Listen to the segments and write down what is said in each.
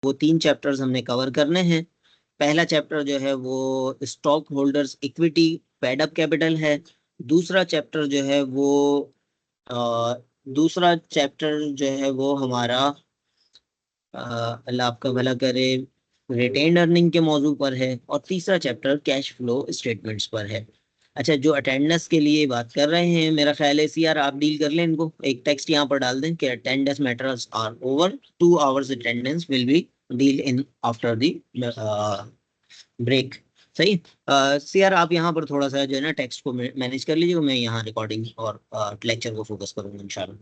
वो 3 चैप्टर्स हमने कवर करने हैं। पहला चैप्टर जो है वो stock holders equity paid up capital है। दूसरा चैप्टर जो है वो अ, दूसरा चैप्टर जो है वो हमारा अल्लाह आपका भला करे रिटेन अर्निंग के मौजू पर है। और तीसरा चैप्टर कैश फ्लो स्टेटमेंट्स पर है। अच्छा, जो अटेंडेंस के लिए बात कर रहे हैं, मेरा ख्याल है सीआर आप डील कर लें इनको। एक टेक्स्ट यहाँ पर डाल दें कि attendance matters are over, 2 hours attendance will be deal in after the break. सही। सीआर आप यहाँ पर थोड़ा सा जो है ना टेक्स्ट को मैनेज कर लीजिएगा, मैं यहाँ रिकॉर्डिंग और लेक्चर को फोकस करूंगा इंशाल्लाह।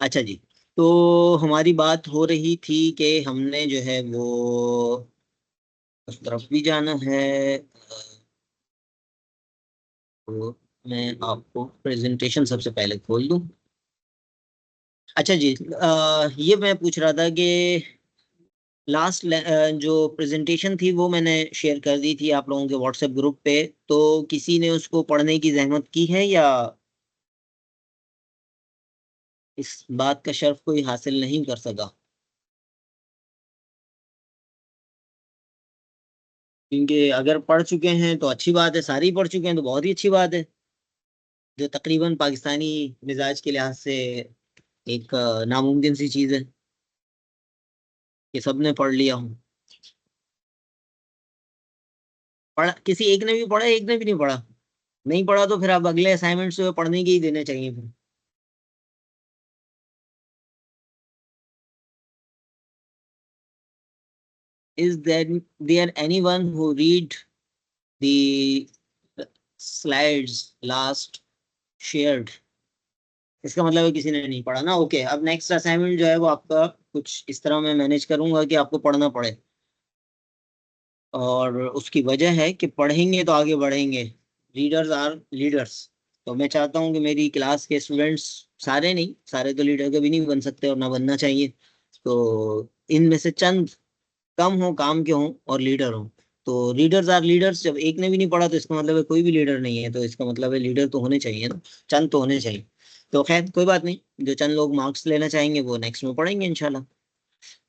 अच्छा जी, तो हमारी बात हो रही थी कि हमने जो है वो उस तरफ भी जाना है। तो मैं आपको प्रेजेंटेशन सबसे पहले खोल दूं। अच्छा जी, ये मैं पूछ रहा था कि लास्ट जो प्रेजेंटेशन थी वो मैंने शेयर कर दी थी आप लोगों के व्हाट्सएप ग्रुप पे। तो किसी ने उसको पढ़ने की जहमत की है या इस बात का शर्फ कोई हासिल नहीं कर सका? क्योंकि अगर पढ़ चुके हैं तो अच्छी बात है, सारी पढ़ चुके हैं तो बहुत ही अच्छी बात है। जो तकरीबन पाकिस्तानी मिजाज के लिहाज से एक नामुमकिन सी चीज है कि सबने पढ़ लिया हो। पढ़ा किसी एक ने भी पढ़ा, एक ने भी नहीं पढ़ा? नहीं पढ़ा तो फिर आप अगले असाइनमेंट्स जो है पढ़ने के ही देने चाहिए फिर। Is there anyone who read the slides last shared? इसका मतलब है किसी ने नहीं पढ़ा ना। ओके, अब नेक्स्ट असाइनमेंट जो है वो आपका कुछ इस तरह मैं मैनेज करूंगा कि आपको पढ़ना पड़े। और उसकी वजह है कि पढ़ेंगे तो आगे बढ़ेंगे। Readers are leaders. तो मैं चाहता हूँ कि मेरी क्लास के स्टूडेंट्स, सारे नहीं, सारे तो लीडर कभी नहीं बन सकते और ना बनना चाहिए, तो इनमें से चंद कम हो, काम के हों और लीडर हों। तो रीडर्स आर लीडर्स, जब एक ने भी नहीं पढ़ा तो इसका मतलब है कोई भी लीडर नहीं है, तो इसका मतलब है लीडर तो होने चाहिए ना, चंद तो होने चाहिए। तो खैर कोई बात नहीं, जो चंद लोग मार्क्स लेना चाहेंगे वो नेक्स्ट में पढ़ेंगे इंशाल्लाह।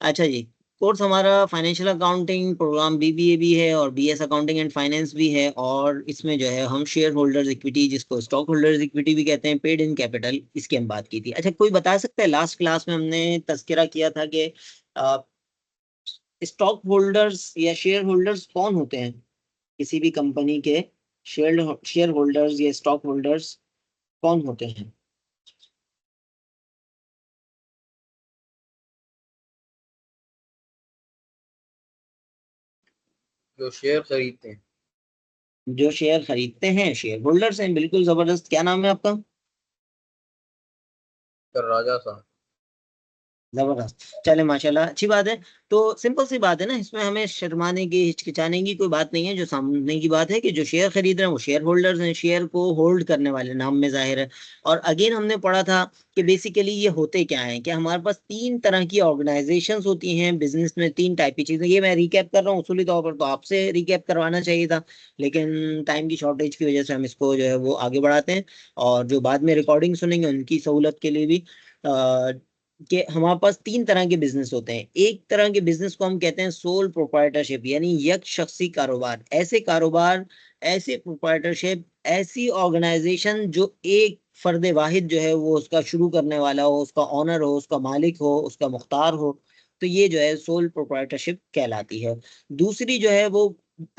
अच्छा जी, कोर्स हमारा फाइनेंशियल अकाउंटिंग प्रोग्राम बीबीए भी है और बीएस अकाउंटिंग एंड फाइनेंस भी है। और इसमें जो है हम शेयर होल्डर्स इक्विटी, जिसको स्टॉक होल्डर्स इक्विटी भी कहते हैं, पेड इन कैपिटल, इसकी हम बात की थी। अच्छा, कोई बता सकता है, लास्ट क्लास में हमने तस्करा किया था कि स्टॉक होल्डर्स या शेयर होल्डर्स कौन होते हैं किसी भी कंपनी के? शेयर होल्डर्स या स्टॉक होल्डर्स कौन होते हैं? जो शेयर खरीदते हैं। जो शेयर खरीदते हैं शेयर होल्डर्स हैं, बिल्कुल जबरदस्त। क्या नाम है आपका? सर राजा साहब। जबरदस्त, चले माशाल्लाह, अच्छी बात है। तो सिंपल सी बात है ना, इसमें हमें शर्माने की, हिचकिचाने की कोई बात नहीं है। जो सामने की बात है कि जो शेयर खरीद रहे हैं वो शेयर होल्डर्स हैं, शेयर को होल्ड करने वाले, नाम में जाहिर है। और अगेन हमने पढ़ा था कि बेसिकली ये होते क्या है, कि हमारे पास 3 तरह की ऑर्गेनाइजेशंस होती हैं बिजनेस में, 3 टाइप की चीजें। ये मैं रिकैप कर रहा हूँ उसूली तौर पर, तो आपसे रिकैप करवाना चाहिए था, लेकिन टाइम की शॉर्टेज की वजह से हम इसको जो है वो आगे बढ़ाते हैं। और जो बाद में रिकॉर्डिंग सुनेंगे उनकी सहूलत के लिए भी कि हमारे पास 3 तरह के बिजनेस होते हैं। एक तरह के बिजनेस को हम कहते हैं सोल प्रोप्राइटरशिप, यानी एक शख्सी कारोबार। ऐसे कारोबार, ऐसे प्रोप्राइटरशिप, ऐसी ऑर्गेनाइजेशन जो एक फर्द वाहिद जो है वो उसका शुरू करने वाला हो, उसका ऑनर हो, उसका मालिक हो, उसका मुख्तार हो, तो ये जो है सोल प्रोप्राइटरशिप कहलाती है। दूसरी जो है वो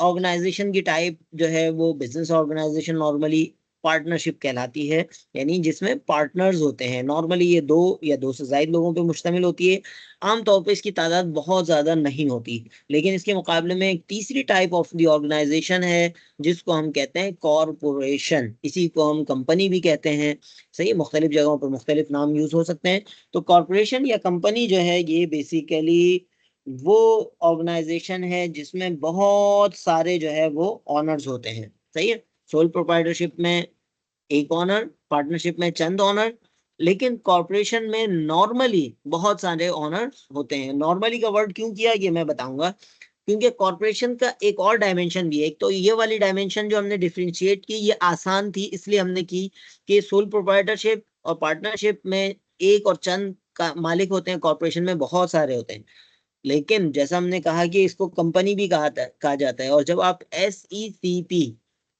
ऑर्गेनाइजेशन की टाइप जो है वो बिजनेस ऑर्गेनाइजेशन नॉर्मली पार्टनरशिप कहलाती है, यानी जिसमें पार्टनर्स होते हैं। नॉर्मली ये 2 या 2 से ज्यादा लोगों पे मुश्तमिल होती है। आमतौर पे इसकी तादाद बहुत ज्यादा नहीं होती। लेकिन इसके मुकाबले में एक तीसरी टाइप ऑफ द ऑर्गेनाइजेशन है, जिसको हम कहते हैं कॉरपोरेशन। इसी को हम कंपनी भी कहते हैं। सही, मुख्तलिफ जगहों पर मुख्तलिफ नाम यूज हो सकते हैं। तो कॉरपोरेशन या कंपनी जो है ये बेसिकली वो ऑर्गेनाइजेशन है जिसमें बहुत सारे जो है वो ऑनर्स होते हैं। सही है। सोल प्रोप्राइटरशिप में एक ऑनर, पार्टनरशिप में चंद ऑनर, लेकिन कॉरपोरेशन में नॉर्मली बहुत सारे ऑनर्स होते हैं। नॉर्मली का वर्ड क्यों किया ये मैं बताऊंगा, क्योंकि कॉरपोरेशन का एक और डायमेंशन भी है। एक तो ये वाली डायमेंशन जो हमने डिफरेंशिएट की ये आसान थी, इसलिए हमने की कि सोल प्रोप्राइटरशिप और पार्टनरशिप में एक और चंद का मालिक होते हैं, कॉरपोरेशन में बहुत सारे होते हैं। लेकिन जैसा हमने कहा कि इसको कंपनी भी कहा जाता है। और जब आप SECP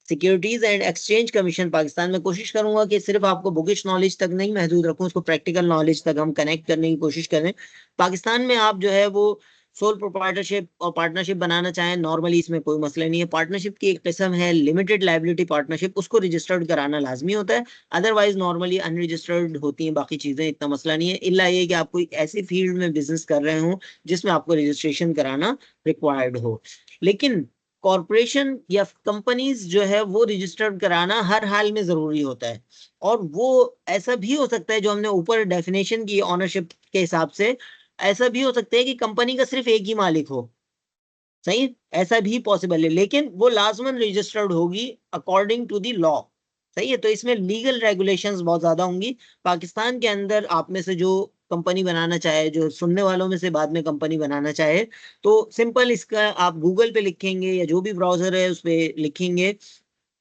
securities and exchange commission Pakistan में, कोशिश करूंगा कि सिर्फ आपको बुकिश नॉलेज तक नहीं महदूद रखूं, उसको प्रैक्टिकल नॉलेज तक हम कनेक्ट करने की कोशिश करें। पाकिस्तान में आप जो है वो सोल प्रोप्राइटरशिप और पार्टनरशिप बनाना चाहें, नॉर्मली इसमें कोई मसला नहीं है। पार्टनरशिप की एक किस्म है लिमिटेड लायबिलिटी पार्टनरशिप, उसको रजिस्टर्ड कराना लाजमी होता है। अदरवाइज नॉर्मली अनरजिस्टर्ड होती हैं बाकी चीजें, इतना मसला नहीं है, इल्ला ये कि आप कोई ऐसी फील्ड में बिजनेस कर रहे हो जिसमें आपको रजिस्ट्रेशन कराना रिक्वायर्ड हो। लेकिन कॉरपोरेशन या कंपनीज जो है वो रजिस्टर्ड कराना हर हाल में जरूरी होता है। और वो ऐसा भी हो सकता है, जो हमने ऊपर डेफिनेशन की ऑनरशिप के हिसाब से, ऐसा भी हो सकता है कि कंपनी का सिर्फ एक ही मालिक हो। सही, ऐसा भी पॉसिबल है, लेकिन वो लाजमन रजिस्टर्ड होगी अकॉर्डिंग टू द लॉ। सही है, तो इसमें लीगल रेगुलेशंस बहुत ज्यादा होंगी। पाकिस्तान के अंदर आप में से जो कंपनी बनाना चाहे, जो सुनने वालों में से बाद में कंपनी बनाना चाहे, तो सिंपल इसका आप गूगल पे लिखेंगे या जो भी ब्राउजर है उस पे लिखेंगे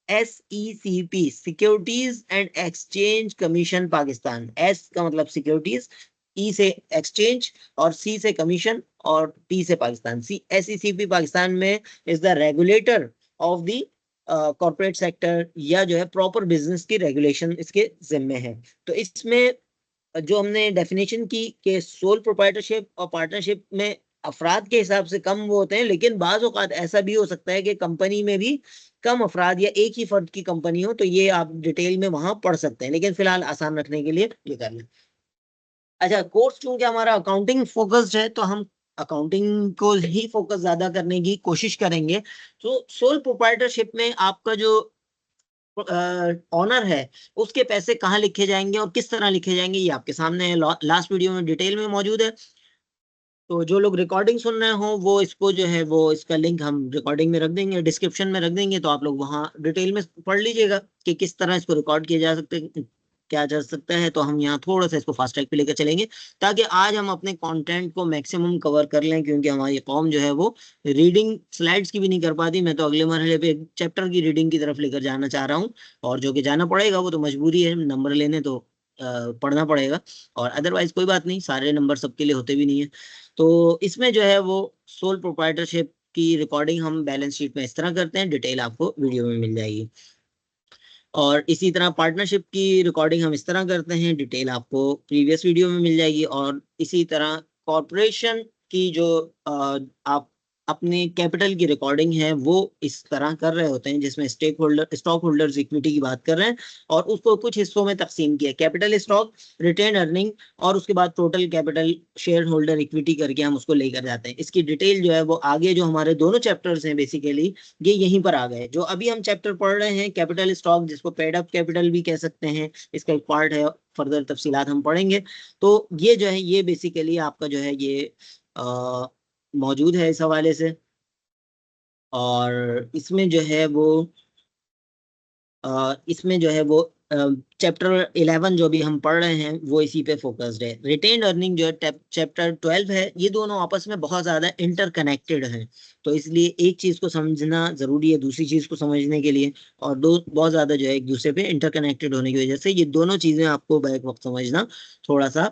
SECP, securities and exchange commission Pakistan. S का मतलब सिक्योरिटीज, E से एक्सचेंज और C से कमीशन और P से पाकिस्तान। SECP पाकिस्तान में is the regulator of the corporate sector, या जो है प्रॉपर बिजनेस की रेगुलेशन इसके जिम्मे है। तो इसमें जो हमने डेफिनेशन की कि सोल प्रोप्राइटरशिप और पार्टनरशिप में अफराद के हिसाब से कम वो होते हैं, लेकिन बाज औकात ऐसा भी हो सकता है कि कंपनी में भी कम अफराद या एक ही फर्द की कंपनी हो, तो ये आप डिटेल में वहां पढ़ सकते हैं, लेकिन फिलहाल आसान रखने के लिए ये कर लें। अच्छा, कोर्स चूंकि हमारा अकाउंटिंग फोकस्ड है, तो हम अकाउंटिंग को ही फोकस ज्यादा करने की कोशिश करेंगे। तो सोल प्रोप्राइटरशिप में आपका जो ऑनर है, उसके पैसे कहाँ लिखे जाएंगे और किस तरह लिखे जाएंगे, ये आपके सामने है, लास्ट वीडियो में डिटेल में मौजूद है। तो जो लोग रिकॉर्डिंग सुन रहे हो वो इसको जो है वो इसका लिंक हम रिकॉर्डिंग में रख देंगे, डिस्क्रिप्शन में रख देंगे, तो आप लोग वहाँ डिटेल में पढ़ लीजिएगा कि किस तरह इसको रिकॉर्ड किया जा सकते क्या जा सकता है। तो हम यहाँ थोड़ा सा इसको फास्ट ट्रैक पे लेकर चलेंगे, ताकि आज हम अपने कंटेंट को मैक्सिमम कवर कर लें, क्योंकि हमारी कौम जो है वो रीडिंग स्लाइड्स की भी नहीं कर पाती। मैं तो अगले मरहले पे चैप्टर की रीडिंग की तरफ लेकर जाना चाह रहा हूँ, और जो कि जाना पड़ेगा वो तो मजबूरी है, नंबर लेने तो पढ़ना पड़ेगा। और अदरवाइज कोई बात नहीं, सारे नंबर सबके लिए होते भी नहीं है। तो इसमें जो है वो सोल प्रोप्राइटरशिप की रिकॉर्डिंग हम बैलेंस शीट में इस तरह करते हैं, डिटेल आपको वीडियो में मिल जाएगी। और इसी तरह पार्टनरशिप की रिकॉर्डिंग हम इस तरह करते हैं, डिटेल आपको प्रीवियस वीडियो में मिल जाएगी। और इसी तरह कॉरपोरेशन की जो आप अपने कैपिटल की रिकॉर्डिंग है वो इस तरह कर रहे होते हैं, जिसमें स्टॉक होल्डर्स इक्विटी की बात कर रहे हैं, और उसको कुछ हिस्सों में तकसीम किया, कैपिटल स्टॉक, रिटेन अर्निंग, और उसके बाद total capital share holder equity करके हम उसको लेकर जाते हैं। इसकी डिटेल जो है वो आगे जो हमारे दोनों चैप्टर्स हैं बेसिकली ये यहीं पर आ गए। जो अभी हम चैप्टर पढ़ रहे हैं कैपिटल स्टॉक, जिसको पेड अप कैपिटल भी कह सकते हैं, इसका एक पार्ट है, फर्दर तफसीलात हम पढ़ेंगे। तो ये जो है ये बेसिकली आपका जो है ये मौजूद है इस हवाले से। और इसमें जो है वो चैप्टर 11 जो भी हम पढ़ रहे हैं वो इसी पे फोकस्ड है। रिटेन अर्निंग जो है चैप्टर 12 है, ये दोनों आपस में बहुत ज्यादा इंटरकनेक्टेड हैं, तो इसलिए एक चीज को समझना जरूरी है दूसरी चीज को समझने के लिए, और दो बहुत ज्यादा जो है एक दूसरे पे इंटरकनेक्टेड होने की वजह से ये दोनों चीजें आपको बैक वक्त समझना थोड़ा सा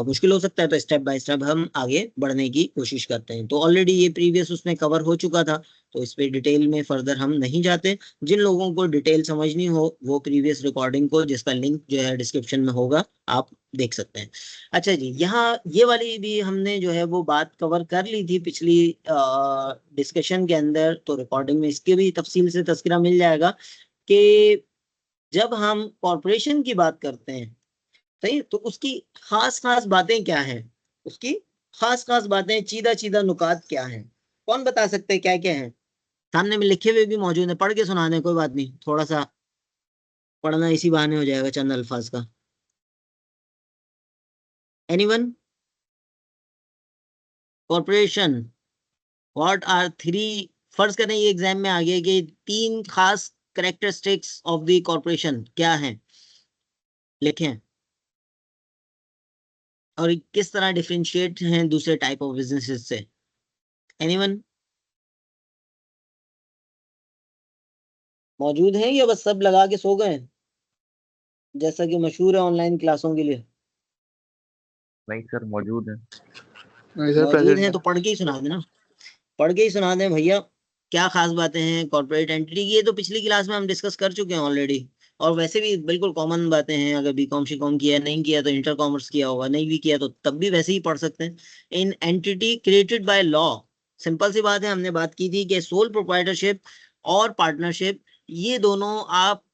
मुश्किल हो सकता है। तो स्टेप बाय स्टेप हम आगे बढ़ने की कोशिश करते हैं। तो ऑलरेडी ये प्रीवियस उसमें कवर हो चुका था, तो इस पे डिटेल में फर्दर हम नहीं जाते। जिन लोगों को डिटेल समझनी हो वो प्रीवियस रिकॉर्डिंग को, जिसका लिंक जो है डिस्क्रिप्शन में होगा, आप देख सकते हैं। अच्छा जी, यहाँ ये वाली भी हमने जो है वो बात कवर कर ली थी पिछली डिस्कशन के अंदर, तो रिकॉर्डिंग में इसके भी तफसील से तस्करा मिल जाएगा कि जब हम कॉरपोरेशन की बात करते हैं, सही, तो उसकी खास खास बातें क्या हैं, उसकी खास खास बातें, चीदा चीदा नुकात क्या हैं, कौन बता सकते हैं क्या क्या है? सामने में लिखे हुए भी मौजूद है, पढ़ के सुना दें, कोई बात नहीं, थोड़ा सा पढ़ना इसी बहाने हो जाएगा चंद अल्फाज का। Anyone? Corporation, what are three, फर्ज करें ये एग्जाम में आ गया कि तीन खास कैरेक्टरिस्टिक्स ऑफ द कॉरपोरेशन क्या हैं, लिखें, और किस तरह डिफरेंशिएट हैं दूसरे टाइप ऑफ बिजनेसेस से। एनीवन मौजूद हैं या बस सब लगा के सो गए हैं, जैसा कि मशहूर है ऑनलाइन क्लासों के लिए? नहीं सर, मौजूद है। नहीं सर, मौजूद प्रेजेंट हैं है। तो पढ़ के ही सुना देना, पढ़ के ही सुना दें भैया। क्या खास बातें हैं कॉर्पोरेट एंटिटी की, ये तो पिछली क्लास में हम डिस्कस कर चुके हैं ऑलरेडी। और वैसे भी बिल्कुल कॉमन बातें हैं, अगर बीकॉम शीकॉम किया नहीं किया तो इंटर कॉमर्स किया होगा, नहीं भी किया तो तब भी वैसे ही पढ़ सकते हैं। In entity created by law, simple सी बात है, हमने बात की थी कि सोल प्रोप्राइटरशिप और पार्टनरशिप, ये दोनों आप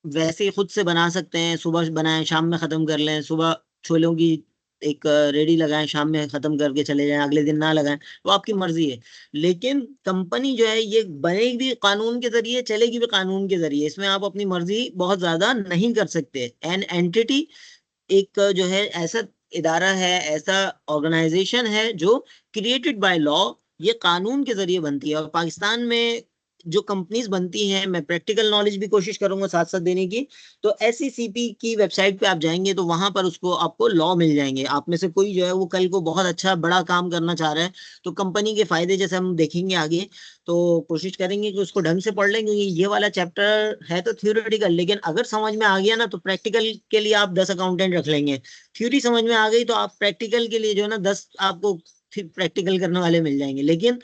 वैसे ही खुद से बना सकते हैं। सुबह बनाएं शाम में खत्म कर लें, सुबह छोलों की एक रेडी लगाएं, शाम में खत्म करके चले जाएं, अगले दिन ना लगाएं, वो आपकी मर्जी है। लेकिन कंपनी जो है ये बनेगी भी कानून के जरिए, चलेगी भी कानून के जरिए, इसमें आप अपनी मर्जी बहुत ज्यादा नहीं कर सकते। एन एंटिटी एक जो है ऐसा इदारा है, ऐसा ऑर्गेनाइजेशन है जो क्रिएटेड बाय लॉ, ये कानून के जरिए बनती है। और पाकिस्तान में जो कंपनीज बनती हैं, मैं प्रैक्टिकल नॉलेज भी कोशिश करूंगा साथ साथ देने की, तो SECP की वेबसाइट पे आप जाएंगे तो वहां पर उसको आपको लॉ मिल जाएंगे। आप में से कोई जो है वो कल को बहुत अच्छा बड़ा काम करना चाह रहा है, तो कंपनी के फायदे जैसे हम देखेंगे आगे, तो कोशिश करेंगे कि उसको ढंग से पढ़ लें, क्योंकि ये वाला चैप्टर है तो थ्योरेटिकल, लेकिन अगर समझ में आ गया ना तो प्रैक्टिकल के लिए आप 10 अकाउंटेंट रख लेंगे। थ्योरी समझ में आ गई तो आप प्रैक्टिकल के लिए जो है ना 10 आपको प्रैक्टिकल करने वाले मिल जाएंगे, लेकिन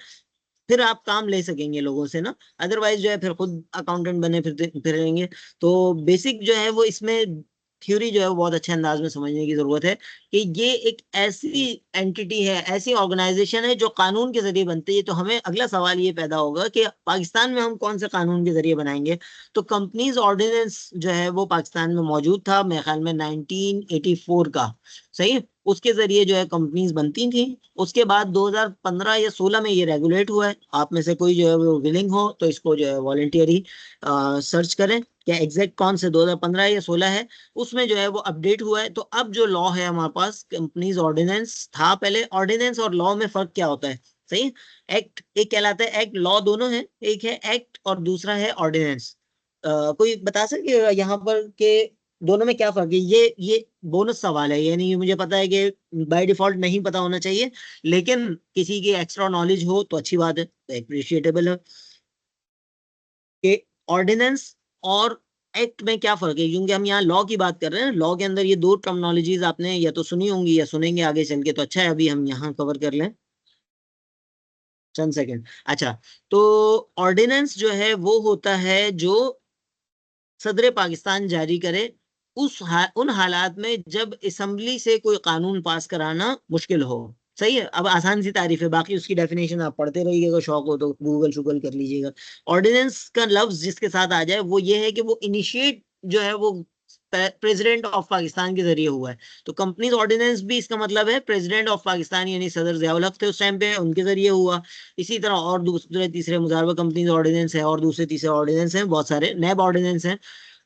फिर आप काम ले सकेंगे लोगों से ना। अदरवाइज जो है फिर खुद अकाउंटेंट बने फिरेंगे। तो बेसिक जो है वो इसमें थ्योरी जो है वो बहुत अच्छे अंदाज में समझने की जरूरत है कि ये एक ऐसी एंटिटी है, ऐसी ऑर्गेनाइजेशन है जो कानून के जरिए बनती है। तो हमें अगला सवाल ये पैदा होगा कि पाकिस्तान में हम कौन से कानून के जरिए बनाएंगे। तो कंपनीज ऑर्डिनेंस जो है वो पाकिस्तान में मौजूद था, मेरे ख्याल में 1984 का, सही है? उसके जरिए जो है कंपनीज बनती थी। उसके बाद 2015 या 16 में ये रेगुलेट हुआ है। आप में से कोई जो है वो विलिंग हो तो इसको जो है वॉलंटियरी सर्च करें क्या एग्जैक्ट कौन से 2015 या 16 है, उसमें जो है वो अपडेट हुआ है। तो अब जो लॉ है हमारे पास, कंपनीज ऑर्डिनेंस था पहले। ऑर्डिनेंस और लॉ में फर्क क्या होता है, सही? एक्ट एक कहलाता है एक्ट, लॉ दोनों है, एक है एक्ट और दूसरा है ऑर्डिनेंस। कोई बता सके यहाँ पर के दोनों में क्या फर्क है? ये बोनस सवाल है, यानी ये मुझे पता है कि बाय डिफॉल्ट नहीं पता होना चाहिए, लेकिन किसी की एक्स्ट्रा नॉलेज हो तो अच्छी बात है, तो अप्रिशिएटेबल है। कि ऑर्डिनेंस और एक्ट में क्या फर्क है, क्योंकि हम यहाँ लॉ की बात कर रहे हैं। लॉ के अंदर ये दो टर्मिनोलॉजीज आपने या तो सुनी होंगी या सुनेंगे आगे चल के, तो अच्छा है अभी हम यहाँ कवर कर लें चंद सेकंड। अच्छा, तो ऑर्डिनेंस जो है वो होता है जो सदर पाकिस्तान जारी करे उन हालात में जब असेंबली से कोई कानून पास कराना मुश्किल हो। सही है? अब आसान सी तारीफ है, बाकी उसकी डेफिनेशन आप पढ़ते रहिएगा, शौक हो तो गूगल शूगल कर लीजिएगा। ऑर्डिनेंस का लफ्ज जिसके साथ आ जाए वो ये है कि वो इनिशिएट जो है वो प्रेसिडेंट ऑफ पाकिस्तान के जरिए हुआ है। तो कंपनीज ऑर्डिनेंस भी इसका मतलब है प्रेसिडेंट ऑफ पाकिस्तान, यानी सदर जियाउल हक थे उस टाइम पे, उनके जरिए हुआ। इसी तरह और दूसरे तीसरे मुजारबा कंपनीज ऑर्डिनेंस है, और दूसरे तीसरे ऑर्डिनेंस हैं, बहुत सारे नैब ऑर्डिनेंस हैं,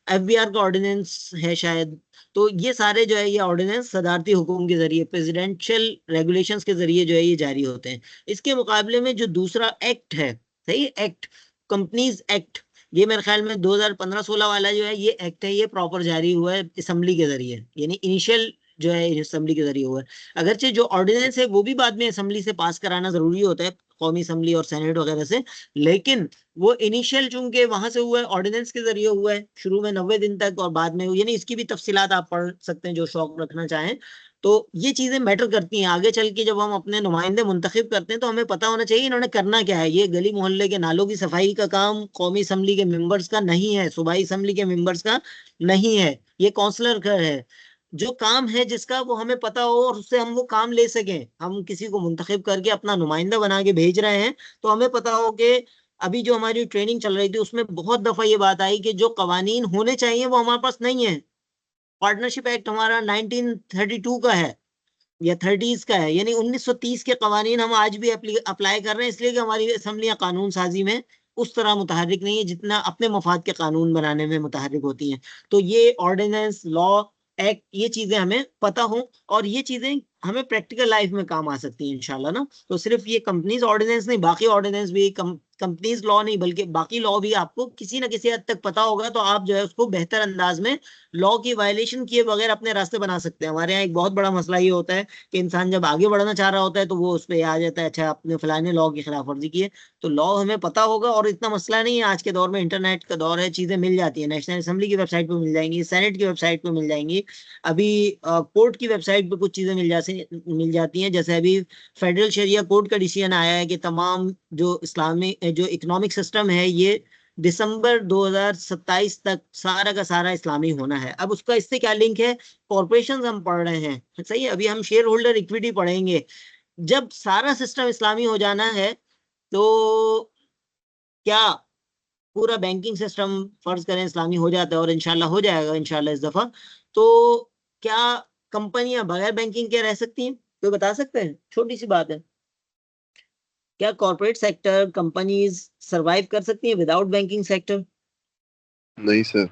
FBR का ऑर्डिनेंस है शायद। तो ये सारे जो है ये ऑर्डिनेंस सदारती हुकुम के जरिए, प्रेसिडेंशियल रेगुलेशंस के जरिए जो है ये जारी होते हैं। इसके मुकाबले में जो दूसरा एक्ट है, सही, एक्ट, कंपनीज एक्ट, ये मेरे ख्याल में 2015-16 वाला जो है ये एक्ट है, ये प्रॉपर जारी हुआ है असेंबली के जरिए, यानी इनिशियल जो है असेंबली के जरिए हुआ है। अगरचे जो ऑर्डिनेंस है वो भी बाद में असेंबली से पास कराना जरूरी होता है, कौमी असेंबली और सेनेट वगैरह से, लेकिन वो इनिशियल चूंकि वहां से हुआ है, ऑर्डिनेंस के जरिए हुआ है शुरू में 90 दिन तक, और बाद में, यानी इसकी भी तफसीलात आप पढ़ सकते हैं जो शौक रखना चाहें। तो ये चीजें मैटर करती हैं आगे चल के, जब हम अपने नुमाइंदे मुंतखब करते हैं तो हमें पता होना चाहिए इन्होंने करना क्या है। ये गली मोहल्ले के नालों की सफाई का काम कौमी असम्बली के मेंबर्स का नहीं है, सूबाई असम्बली के मेंबर्स का नहीं है, ये काउंसलर का है। जो काम है जिसका वो हमें पता हो और उससे हम वो काम ले सकें, हम किसी को मुंतखब करके अपना नुमाइंदा बना के भेज रहे हैं, तो हमें पता हो कि अभी जो हमारी ट्रेनिंग चल रही थी उसमें बहुत दफा ये बात आई कि जो कवानीन होने चाहिए वो हमारे पास नहीं है। पार्टनरशिप एक्ट हमारा 1932 का है या 30s का है, यानी 1930 के कवानीन हम आज भी अप्लाई कर रहे हैं, इसलिए कि हमारी असम्बलियां कानून साजी में उस तरह मुतहरिक नहीं है जितना अपने मफाद के कानून बनाने में मुतहरिक होती हैं। तो ये ऑर्डिनेंस, लॉ, एक्ट, ये चीजें हमें पता हो और ये चीजें हमें प्रैक्टिकल लाइफ में काम आ सकती हैं इंशाल्लाह ना। तो सिर्फ ये कंपनीज ऑर्डिनेंस नहीं, बाकी ऑर्डिनेंस भी, कंपनीज लॉ नहीं बल्कि बाकी लॉ भी आपको किसी ना किसी हद तक पता होगा, तो आप जो है उसको बेहतर अंदाज में लॉ की वायलेशन किए बगैर अपने रास्ते बना सकते हैं। हमारे यहाँ एक बहुत बड़ा मसला ये होता है कि इंसान जब आगे बढ़ना चाह रहा होता है तो वो उस पर आ जाता है, अच्छा आपने फलाने लॉ की खिलाफ वर्जी की है। तो लॉ हमें पता होगा और इतना मसला नहीं है, आज के दौर में इंटरनेट का दौर है, चीजें मिल जाती है, नेशनल असेंबली की वेबसाइट पे मिल जाएंगी, सेनेट की वेबसाइट पे मिल जाएंगी, अभी कोर्ट की वेबसाइट पे कुछ चीजें मिल जा से मिल जाती हैं। जैसे अभी फेडरल शरिया कोर्ट का डिसीजन आया है कि तमाम जो जो इकोनॉमिक सिस्टम है ये दिसंबर 2027 तक सारा का सारा इस्लामी होना है। अब उसका इससे क्या लिंक है? कॉर्पोरेशन हम पढ़ रहे हैं, सही है, अभी हम शेयर होल्डर इक्विटी पढ़ेंगे। जब सारा सिस्टम इस्लामी हो जाना है तो क्या पूरा बैंकिंग सिस्टम फर्ज करें इस्लामी हो जाता है, और इंशाल्लाह हो जाएगा इंशाल्लाह इस दफा, तो क्या कंपनियां बगैर बैंकिंग के रह सकती हैं? कोई बता सकते हैं? छोटी सी बात है। क्या कॉर्पोरेट सेक्टर कंपनीज सरवाइव कर सकती हैं विदाउट बैंकिंग सेक्टर? नहीं सर।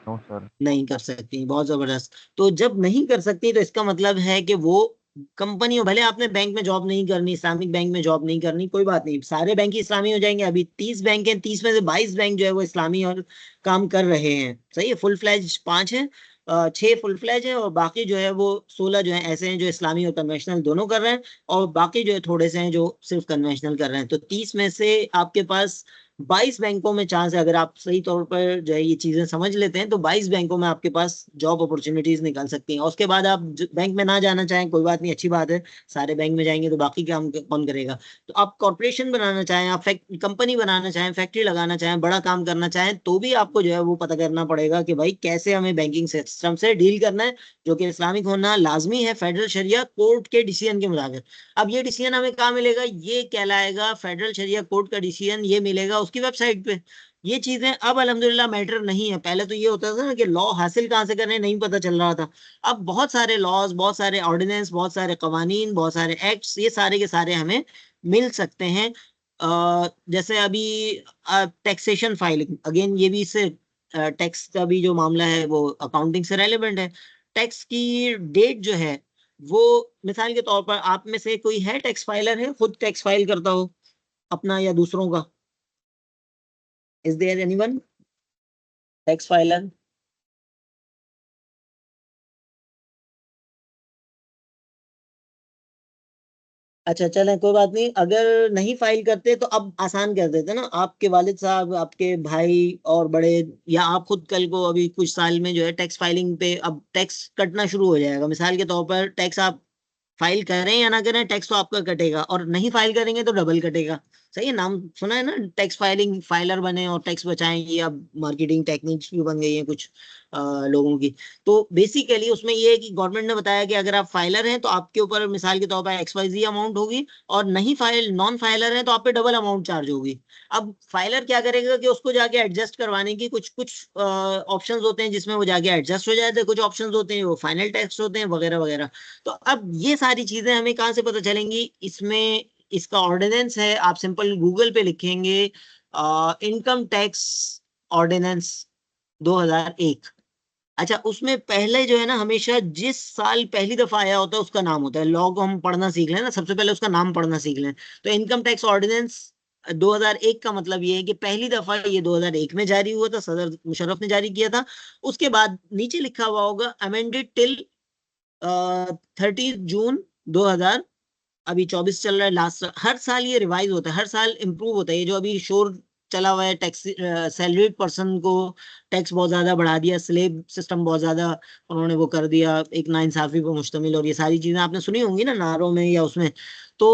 No sir. नहीं कर सकती। बहुत जबरदस्त। तो जब नहीं कर सकती तो इसका मतलब है कि वो कंपनी, भले आपने बैंक में जॉब नहीं करनी, इस्लामिक बैंक में जॉब नहीं करनी, कोई बात नहीं, सारे बैंक ही इस्लामी हो जाएंगे। अभी 30 बैंक हैं, 30 में से 22 बैंक जो है वो इस्लामी और काम कर रहे हैं, सही है। फुल फ्लैज 5 है, 6 फुल फ्लैज है, और बाकी जो है वो 16 जो है ऐसे हैं जो इस्लामी और कन्वेंशनल दोनों कर रहे हैं, और बाकी जो है थोड़े से हैं जो सिर्फ कन्वेंशनल कर रहे हैं। तो 30 में से आपके पास 22 बैंकों में चांस है, अगर आप सही तौर पर जो है ये चीजें समझ लेते हैं तो 22 बैंकों में आपके पास जॉब अपॉर्चुनिटीज निकल सकती हैं। और उसके बाद आप बैंक में ना जाना चाहें, कोई बात नहीं, अच्छी बात है, सारे बैंक में जाएंगे तो बाकी काम कौन करेगा। तो आप कॉर्पोरेशन बनाना चाहें, आप कंपनी बनाना चाहें, फैक्ट्री लगाना चाहें, बड़ा काम करना चाहें, तो भी आपको जो है वो पता करना पड़ेगा कि भाई कैसे हमें बैंकिंग सिस्टम से डील करना है, जो कि इस्लामिक होना लाजमी है फेडरल शरिया कोर्ट के डिसीजन के मुताबिक। अब ये डिसीजन हमें कहाँ मिलेगा? ये कहलाएगा फेडरल शरिया कोर्ट का डिसीजन, ये मिलेगा उसकी वेबसाइट पे। ये चीजें अब अल्हम्दुलिल्लाह मैटर नहीं है। पहले तो ये होता था ना कि लॉ हासिल कहाँ से करने नहीं पता चल रहा था। अब बहुत सारे लॉज, बहुत सारे ऑर्डिनेंस, बहुत सारे कवानीन, बहुत सारे एक्ट्स, ये सारे के सारे हमें मिल सकते हैं। जैसे अभी टैक्सेशन फाइलिंग, अगेन ये भी इससे टैक्स का भी जो मामला है वो अकाउंटिंग से रेलेवेंट है। टैक्स की डेट जो है वो, मिसाल के तौर पर आप में से कोई है टैक्स फाइलर, है खुद टैक्स फाइल करता हो अपना या दूसरों का? Is there anyone tax filer? अच्छा चलें, कोई बात नहीं, अगर नहीं फाइल करते तो अब आसान कर देते ना, आपके वालिद साहब, आपके भाई और बड़े, या आप खुद कल को अभी कुछ साल में जो है टैक्स फाइलिंग पे अब टैक्स कटना शुरू हो जाएगा। मिसाल के तौर पर टैक्स आप फाइल करें या ना करें, टैक्स तो आपका कटेगा, और नहीं फाइल करेंगे तो डबल कटेगा। सही है, नाम सुना है ना, टैक्स फाइलिंग फाइलर बने और टैक्स बचाएं, ये अब मार्केटिंग टेक्निक्स भी बन गई हैं कुछ लोगों की। तो बेसिकली उसमें ये है कि गवर्नमेंट ने बताया कि अगर आप फाइलर हैं तो आपके ऊपर मिसाल के तौर पर XYZ अमाउंट होगी, और नहीं फाइल नॉन फाइलर है तो आप पे डबल अमाउंट चार्ज होगी। अब फाइलर क्या करेगा कि उसको जाके एडजस्ट करवाने की कुछ कुछ ऑप्शंस होते हैं जिसमें वो जाके एडजस्ट हो जाते हैं, कुछ ऑप्शंस होते हैं वो फाइनल टैक्स होते हैं, वगैरह वगैरह। तो अब ये सारी चीजें हमें कहाँ से पता चलेंगी? इसमें इसका ऑर्डिनेंस है, आप सिंपल गूगल पे लिखेंगे इनकम टैक्स ऑर्डिनेंस 2001। अच्छा, उसमें पहले जो है ना, हमेशा जिस साल पहली दफा आया होता है उसका नाम होता है। लॉ को हम पढ़ना सीख लें ना, सबसे पहले उसका नाम पढ़ना सीख लें। तो इनकम टैक्स ऑर्डिनेंस 2001 का मतलब ये है कि पहली दफा ये 2001 में जारी हुआ था, सदर मुशर्रफ ने जारी किया था। उसके बाद नीचे लिखा हुआ होगा अमेंडेड टिल 30 जून 2000, अभी 24 चल रहा है लास्ट। हर साल ये रिवाइज होता है, हर साल इम्प्रूव होता है। ये जो अभी शोर चला हुआ है टैक्स, सैलरीड पर्सन को टैक्स बहुत ज्यादा बढ़ा दिया, स्लेब सिस्टम बहुत ज्यादा उन्होंने वो कर दिया, एक नाइंसाफी पर मुश्तमिल, और ये सारी चीजें आपने सुनी होंगी ना नारों में या उसमें। तो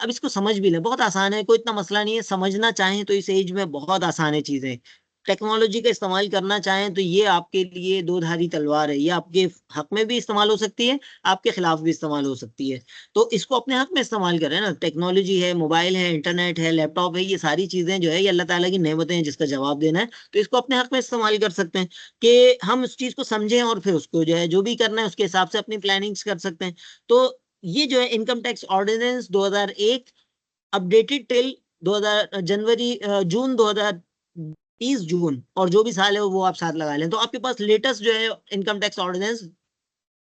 अब इसको समझ भी लें, बहुत आसान है, कोई इतना मसला नहीं है, समझना चाहें तो इस एज में बहुत आसान है चीजें। टेक्नोलॉजी का इस्तेमाल करना चाहें तो ये आपके लिए दो धारी तलवार है, ये आपके हक में भी इस्तेमाल हो सकती है, आपके खिलाफ भी इस्तेमाल हो सकती है। तो इसको अपने हक में इस्तेमाल करें ना। टेक्नोलॉजी है, मोबाइल है, इंटरनेट है, लैपटॉप है, ये सारी चीजें जो है ये अल्लाह ताला की नेमतें हैं जिसका जवाब देना है। तो इसको अपने हक में इस्तेमाल कर सकते हैं कि हम उस चीज को समझें और फिर उसको जो है जो भी करना है उसके हिसाब से अपनी प्लानिंग्स कर सकते हैं। तो ये जो है income tax ordinance 2001 updated till 2000 January June 2030 June, और जो भी साल है वो आप साथ लगा लें, तो आपके पास लेटेस्ट जो है इनकम टैक्स ऑर्डिनेंस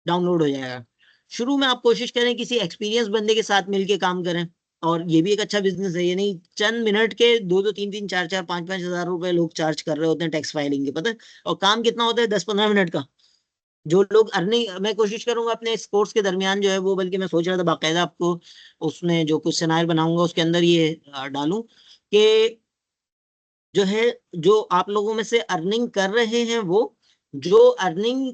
डाउनलोड हो जाएगा। शुरू में आप कोशिश करें किसी एक्सपीरियंस बंदे के साथ मिलके काम करें, और ये भी एक अच्छा बिजनेस है। ये नहीं चंद मिनट के 2-2 3-3 4-4 5-5 हजार रुपए लोग चार्ज कर रहे होते हैं टैक्स फाइलिंग के, पता है? और काम कितना होता है? 10-15 मिनट का। जो लोग अर्निंग, मैं कोशिश करूंगा अपने इस कोर्स के दरमियान जो है वो, बल्कि मैं सोच रहा था बाकायदा आपको उसमें जो कुछ सिनारियो बनाऊंगा उसके अंदर ये डालूं कि जो है, जो आप लोगों में से अर्निंग कर रहे हैं वो, जो अर्निंग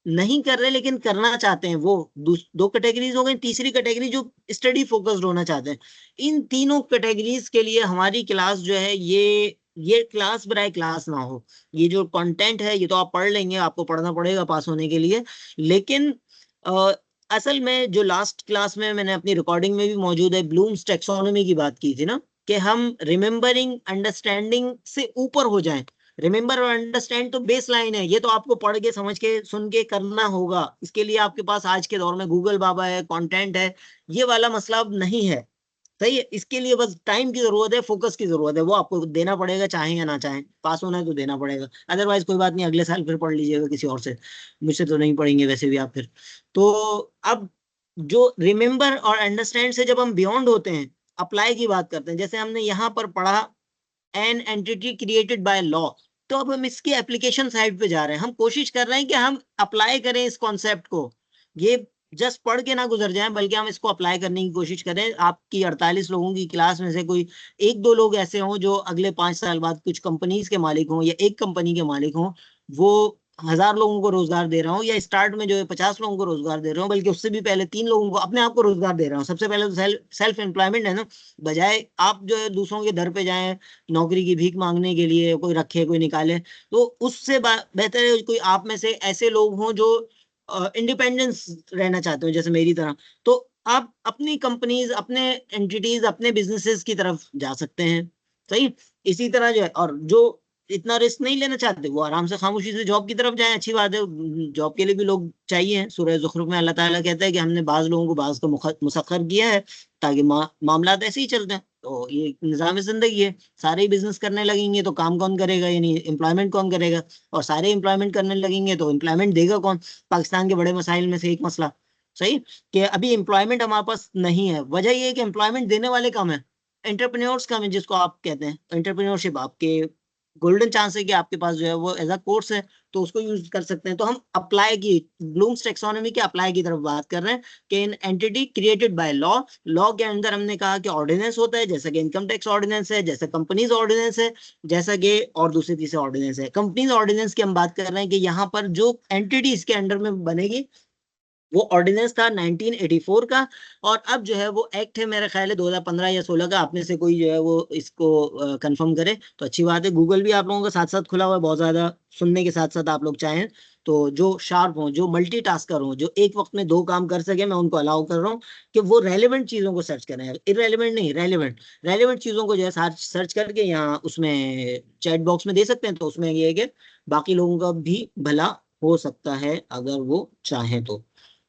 नहीं कर रहे लेकिन करना चाहते हैं, वो दो कैटेगरीज हो गई। तीसरी कैटेगरी जो स्टडी फोकस्ड होना चाहते हैं। इन तीनों कैटेगरीज के लिए हमारी क्लास जो है ये क्लास बराए क्लास ना हो। ये जो कंटेंट है ये तो आप पढ़ लेंगे, आपको पढ़ना पड़ेगा पास होने के लिए, लेकिन असल में जो लास्ट क्लास में मैंने अपनी रिकॉर्डिंग में भी मौजूद है, ब्लूम्स टैक्सोनॉमी की बात की थी ना, कि हम रिमेम्बरिंग अंडरस्टैंडिंग से ऊपर हो जाएं। रिमेम्बर और अंडरस्टैंड तो बेस लाइन है, ये तो आपको पढ़ के समझ के सुन के करना होगा। इसके लिए आपके पास आज के दौर में गूगल बाबा है, कंटेंट है, ये वाला मसला अब नहीं है। सही है, इसके लिए बस टाइम की जरूरत है, फोकस की जरूरत है, वो आपको देना पड़ेगा चाहे या ना चाहे। पास होना है तो देना पड़ेगा, अदरवाइज कोई बात नहीं, अगले साल फिर पढ़ लीजिएगा किसी और से, मुझसे तो नहीं पढ़ेंगे वैसे भी आप फिर। तो अब जो रिमेम्बर और अंडरस्टैंड से जब हम बियॉन्ड होते हैं, अप्लाई की बात करते हैं, जैसे हमने यहाँ पर पढ़ा N entity created by law, तो अब हम इसकी एप्लीकेशन साइड पे जा रहे हैं। हम कोशिश कर रहे हैं कि हम अप्लाई करें इस कॉन्सेप्ट को, ये जस्ट पढ़ के ना गुजर जाएं, बल्कि हम इसको अप्लाई करने की कोशिश करें। आपकी 48 लोगों की क्लास में से कोई एक दो लोग ऐसे हों जो अगले 5 साल बाद कुछ कंपनीज के मालिक हों, या एक कंपनी के मालिक हों, वो 1000 लोगों को रोजगार दे रहा हूँ, या स्टार्ट में जो है 50 लोगों को रोजगार दे रहा हूँ, बल्कि उससे भी पहले 3 लोगों को, अपने आप को रोजगार दे रहा हूँ। सबसे पहले तो सेल्फ एम्प्लॉयमेंट है ना, बजाय आप जो है दूसरों के दर पे जाएं नौकरी की भीख मांगने के लिए, कोई रखे कोई निकाले, तो उससे बेहतर है कोई आप में से ऐसे लोग हों जो इंडिपेंडेंस रहना चाहते हो, जैसे मेरी तरह। तो आप अपनी कंपनीज, अपने एंटिटीज, अपने बिजनेसेस की तरफ जा सकते हैं। सही, इसी तरह जो है, और जो इतना रिस्क नहीं लेना चाहते वो आराम से खामोशी से जॉब की तरफ जाएं, अच्छी बात है, जॉब के लिए भी लोग चाहिए। सूरह ज़ुखरुफ में अल्लाह ताला कहता है कि हमने बाज लोगों को बाज को मुसख्खर किया है ताकि मामलात ऐसे ही चलते हैं। तो ये निज़ाम जिंदगी है, सारे ही बिजनेस करने लगेंगे तो काम कौन करेगा, यानी एम्प्लॉयमेंट कौन करेगा, और सारे एम्प्लॉयमेंट करने लगेंगे तो एम्प्लॉयमेंट देगा कौन। पाकिस्तान के बड़े मसाइल में से एक मसला, सही, कि अभी एम्प्लॉयमेंट हमारे पास नहीं है। वजह ये है कि एम्प्लॉयमेंट देने वाले कम है, एंटरप्रेन्योर्स कम है, जिसको आप कहते हैं एंटरप्रेन्योरशिप। आपके गोल्डन चांस है कि आपके पास जो है वो एज अ कोर्स है, तो उसको यूज कर सकते हैं। तो हम अप्लाई की, ब्लूम्स टैक्सोनॉमी के अप्लाई की तरफ बात कर रहे हैं कि in entity created by law, law के अंदर हमने कहा कि ऑर्डिनेंस होता है, जैसा कि इनकम टैक्स ऑर्डिनेंस है, जैसे कंपनीज ऑर्डिनेंस है, जैसा कि और दूसरे तीसरे ऑर्डिनेंस है। कंपनीज ऑर्डिनेंस की हम बात कर रहे हैं कि यहाँ पर जो एंटिटी इसके अंडर में बनेगी वो ऑर्डिनेंस था 1984 का, और अब जो है वो एक्ट है, मेरा ख्याल है 2015 या 16 का। आप में से कोई जो है वो इसको कंफर्म करे तो अच्छी बात है। गूगल भी आप लोगों का साथ साथ खुला हुआ है, बहुत ज्यादा सुनने के साथ साथ आप लोग चाहें तो जो शार्प हों, जो मल्टीटास्कर हों, जो एक वक्त में 2 काम कर सके, मैं उनको अलाउ कर रहा हूँ कि वो रेलेवेंट चीजों को सर्च करें, इरेलीवेंट नहीं, रेलेवेंट रेलेवेंट चीजों को जो है सर्च करके यहाँ उसमें चैट बॉक्स में दे सकते हैं। तो उसमें ये है कि बाकी लोगों का भी भला हो सकता है अगर वो चाहें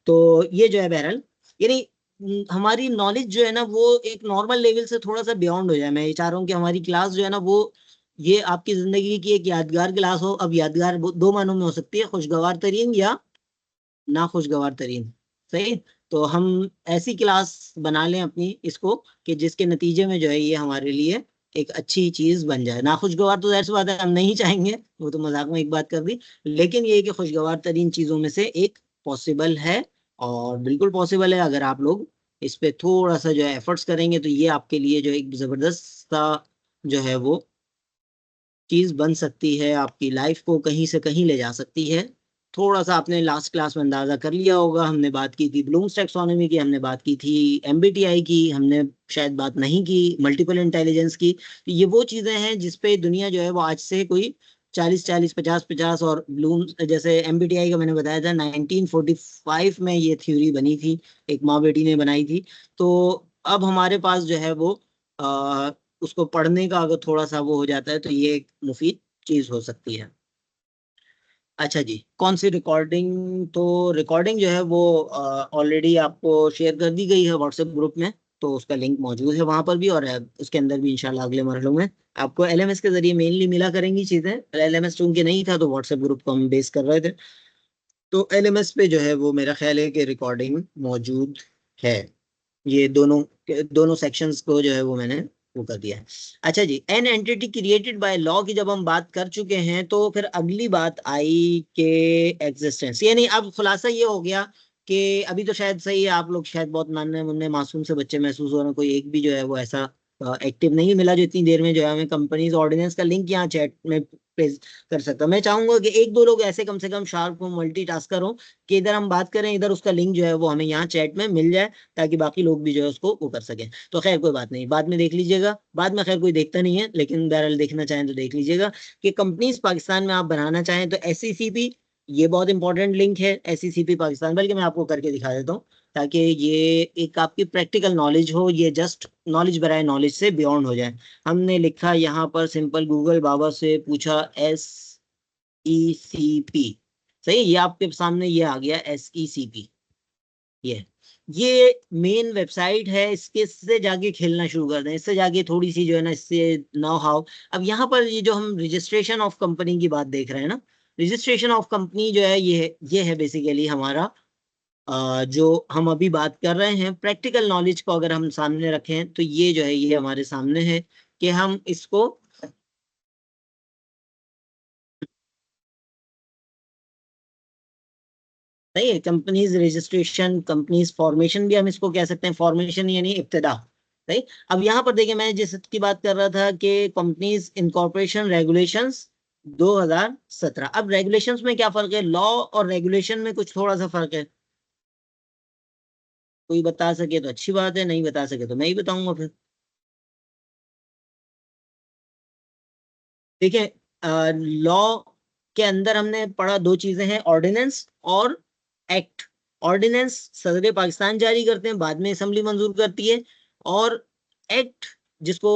तो ये जो है बहरहाल, यानी हमारी नॉलेज जो है ना वो एक नॉर्मल लेवल से थोड़ा सा बियॉन्ड हो जाए। मैं ये चाह रहा हूँ कि हमारी क्लास जो है ना वो ये आपकी जिंदगी की एक यादगार क्लास हो। अब यादगार दो मानों में हो सकती है, खुशगवार तरीन या ना खुशगवार तरीन। सही, तो हम ऐसी क्लास बना लें अपनी इसको कि जिसके नतीजे में जो है ये हमारे लिए एक अच्छी चीज बन जाए। ना खुशगवार तो जाहिर सी बात है हम नहीं चाहेंगे, वो तो मजाक में एक बात कर दी, लेकिन ये कि खुशगवार तरीन चीजों में से एक पॉसिबल है, और बिल्कुल पॉसिबल है अगर आप लोग इस पे थोड़ा सा जो है एफर्ट्स करेंगे, तो ये आपके लिए जो एक जबरदस्त सा जो है वो चीज बन सकती है, आपकी लाइफ को कहीं से कहीं ले जा सकती है। थोड़ा सा आपने लास्ट क्लास में अंदाजा कर लिया होगा, हमने बात की थी ब्लूम्स टैक्सोनॉमी की, हमने बात की थी एमबीटीआई की, हमने शायद बात नहीं की मल्टीपल इंटेलिजेंस की। तो ये वो चीजें हैं जिसपे दुनिया जो है वो आज से कोई 40-40, 50-50, और ब्लूम्स जैसे एमबीटीआई का मैंने बताया था 1945 में ये थ्योरी बनी थी, एक माँ बेटी ने बनाई थी। तो अब हमारे पास जो है वो उसको पढ़ने का अगर थोड़ा सा वो हो जाता है तो ये एक मुफीद चीज हो सकती है। अच्छा जी, कौन सी रिकॉर्डिंग? तो रिकॉर्डिंग जो है वो ऑलरेडी आपको शेयर कर दी गई है व्हाट्सएप ग्रुप में, तो उसका लिंक मौजूद है वहां पर भी, और उसके अंदर भी इंशाल्लाह अगले मरहलों में आपको एलएमएस के जरिए मेनली मिला करेंगी चीजें। एलएमएस चूंकि नहीं था तो व्हाट्सएप ग्रुप को हम बेस कर रहे थे, तो एलएमएस पे जो है वो मेरा ख्याल है कि रिकॉर्डिंग मौजूद है। ये दोनों दोनों सेक्शंस को जो है वो मैंने वो कर दिया है। अच्छा जी, an entity created by law की जब हम बात कर चुके हैं तो फिर अगली बात आई कि एग्जिस्टेंस, यानी अब खुलासा ये हो गया कि अभी तो शायद सही है, आप लोग शायद बहुत नन्हे मुन्ने मासूम से बच्चे महसूस हो रहे हैं, कोई एक भी जो है वो ऐसा एक्टिव नहीं मिला जो इतनी देर में जो है हमें कंपनीज ऑर्डिनेंस का लिंक यहाँ चैट में प्रेस कर सकता। मैं चाहूंगा कि एक दो लोग ऐसे कम से कम शार्प हो, मल्टीटास्कर हो, कि इधर हम बात करें, इधर उसका लिंक जो है वो हमें यहाँ चैट में मिल जाए, ताकि बाकी लोग भी जो है उसको वो कर सकें। तो खैर कोई बात नहीं, बाद में देख लीजिएगा, बाद में खैर कोई देखता नहीं है, लेकिन बहरहाल देखना चाहें तो देख लीजिएगा कि कंपनीज पाकिस्तान में आप बनाना चाहें तो SECP, ये बहुत इंपॉर्टेंट लिंक है SECP पाकिस्तान, बल्कि मैं आपको करके दिखा देता हूँ ताकि ये एक आपकी प्रैक्टिकल नॉलेज हो, ये जस्ट नॉलेज बराए नॉलेज से बियॉन्ड हो जाए। हमने लिखा यहाँ पर सिंपल, गूगल बाबा से पूछा SECP, सही, ये आपके सामने ये आ गया SECP, ये मेन वेबसाइट है। इससे जाके खेलना शुरू कर दें, इससे जाके थोड़ी सी जो है ना, इससे नो हाउ। अब यहाँ पर ये जो हम रजिस्ट्रेशन ऑफ कंपनी की बात देख रहे हैं ना, रजिस्ट्रेशन ऑफ कंपनी जो है ये है बेसिकली हमारा जो हम अभी बात कर रहे हैं, प्रैक्टिकल नॉलेज को अगर हम सामने रखें तो ये जो है ये हमारे सामने है कि हम इसको सही है। कंपनीज रजिस्ट्रेशन, कंपनीज फॉर्मेशन भी हम इसको कह सकते हैं, फॉर्मेशन यानी इब्तिदा, सही। अब यहाँ पर देखिए, मैं जिसकी बात कर रहा था कि कंपनीज इनकॉर्पोरेशन रेगुलेशंस 2017। अब रेगुलेशंस में क्या फर्क है, लॉ और रेगुलेशन में कुछ थोड़ा सा फर्क है। कोई बता सके तो अच्छी बात है, नहीं बता सके तो मैं ही बताऊंगा फिर। देखिए, लॉ के अंदर हमने पढ़ा दो चीजें हैं, ऑर्डिनेंस और एक्ट। ऑर्डिनेंस सदर पाकिस्तान जारी करते हैं, बाद में असेंबली मंजूर करती है, और एक्ट जिसको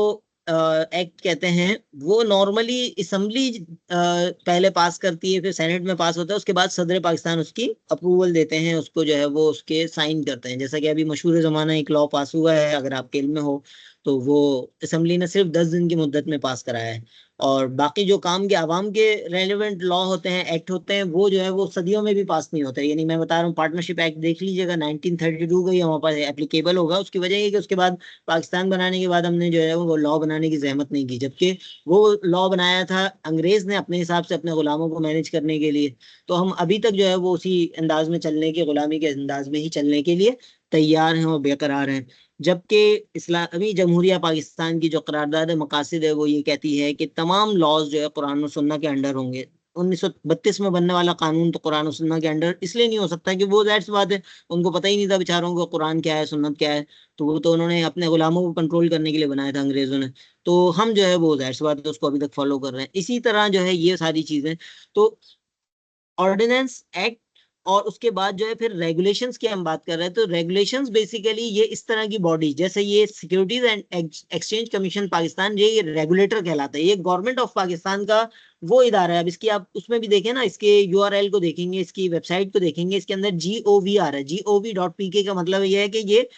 एक्ट कहते हैं, वो नॉर्मली असेंबली पहले पास करती है, फिर सेनेट में पास होता है, उसके बाद सदर पाकिस्तान उसकी अप्रूवल देते हैं, उसको जो है वो उसके साइन करते हैं। जैसा कि अभी मशहूर जमाना एक लॉ पास हुआ है, अगर आपके इल्म में हो तो, वो असेंबली ने सिर्फ 10 दिन की मुद्दत में पास कराया है। और बाकी जो काम के आवाम के रेलेवेंट लॉ होते हैं, एक्ट होते हैं, वो जो है वो सदियों में भी पास नहीं होते। यानी मैं बता रहा हूँ, पार्टनरशिप एक्ट देख लीजिएगा, 1932 का ही हमारे पास एप्लीकेबल होगा। उसकी वजह ये कि उसके बाद पाकिस्तान बनाने के बाद हमने जो है वो लॉ बनाने की जहमत नहीं की, जबकि वो लॉ बनाया था अंग्रेज ने अपने हिसाब से अपने गुलामों को मैनेज करने के लिए। तो हम अभी तक जो है वो उसी अंदाज में चलने के, गुलामी के अंदाज में ही चलने के लिए तैयार हैं और बेकरार हैं। जबकि इस्लामी जमहूरिया पाकिस्तान की जो करारदाद मकासद है, वो ये कहती है कि तमाम लॉज जो है कुरान और सुन्ना के अंडर होंगे। 1932 में बनने वाला कानून तो कुरान और सुन्ना के अंडर इसलिए नहीं हो सकता कि वो जाहिर सी बात है, उनको पता ही नहीं था बेचारों को कुरान क्या है, सुन्नत क्या है। तो वो तो उन्होंने अपने गुलामों को कंट्रोल करने के लिए बनाया था अंग्रेजों ने। तो हम जो है वो जाहिर सी बात है उसको अभी तक फॉलो कर रहे हैं। इसी तरह जो है ये सारी चीजें, तो ऑर्डिनेंस, एक्ट, और उसके बाद जो है फिर रेगुलेशंस की हम बात कर रहे हैं। तो रेगुलेशंस बेसिकली ये इस तरह की बॉडी, जैसे ये securities and exchange commission Pakistan, ये रेगुलेटर कहलाता है, ये गवर्नमेंट ऑफ पाकिस्तान का वो इदारा है। अब इसकी आप उसमें भी देखें ना, इसके URL को देखेंगे, इसकी वेबसाइट को देखेंगे, इसके अंदर GOV आ रहा है, gov.pk का मतलब ये है कि ये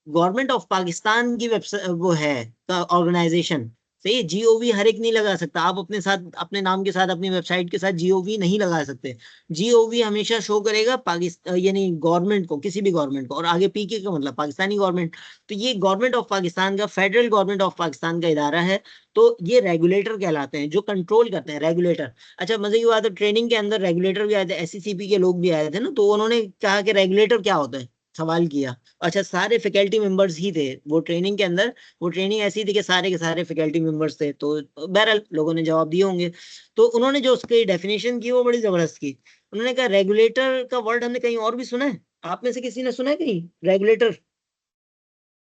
गवर्नमेंट ऑफ पाकिस्तान की वेबसाइट वो है, ऑर्गेनाइजेशन। सही है, GOV हर एक नहीं लगा सकता, आप अपने साथ अपने नाम के साथ अपनी वेबसाइट के साथ GOV नहीं लगा सकते। GOV हमेशा शो करेगा पाकिस्तान, यानी गवर्नमेंट को, किसी भी गवर्नमेंट को, और आगे PK का मतलब पाकिस्तानी गवर्नमेंट। तो ये गवर्नमेंट ऑफ पाकिस्तान का, फेडरल गवर्नमेंट ऑफ पाकिस्तान का इदारा है। तो ये रेगुलेटर कहलाते हैं, जो कंट्रोल करते हैं, रेगुलेटर। अच्छा, मजे की बात है, ट्रेनिंग के अंदर रेगुलेटर भी आए थे, SECP के लोग भी आए थे ना, तो उन्होंने कहा कि रेगुलेटर क्या होता है, सवाल किया। अच्छा, सारे फैकल्टी मेंबर्स ही थे वो ट्रेनिंग के अंदर, वो ट्रेनिंग ऐसी थी कि सारे के सारे फैकल्टी मेंबर्स थे। तो बहरहाल लोगों ने जवाब दिए होंगे। तो उन्होंने जो उसकी डेफिनेशन की वो बड़ी जबरदस्त की। उन्होंने कहा रेगुलेटर का वर्ड हमने कहीं और भी सुना है, आप में से किसी ने सुना है कहीं रेगुलेटर,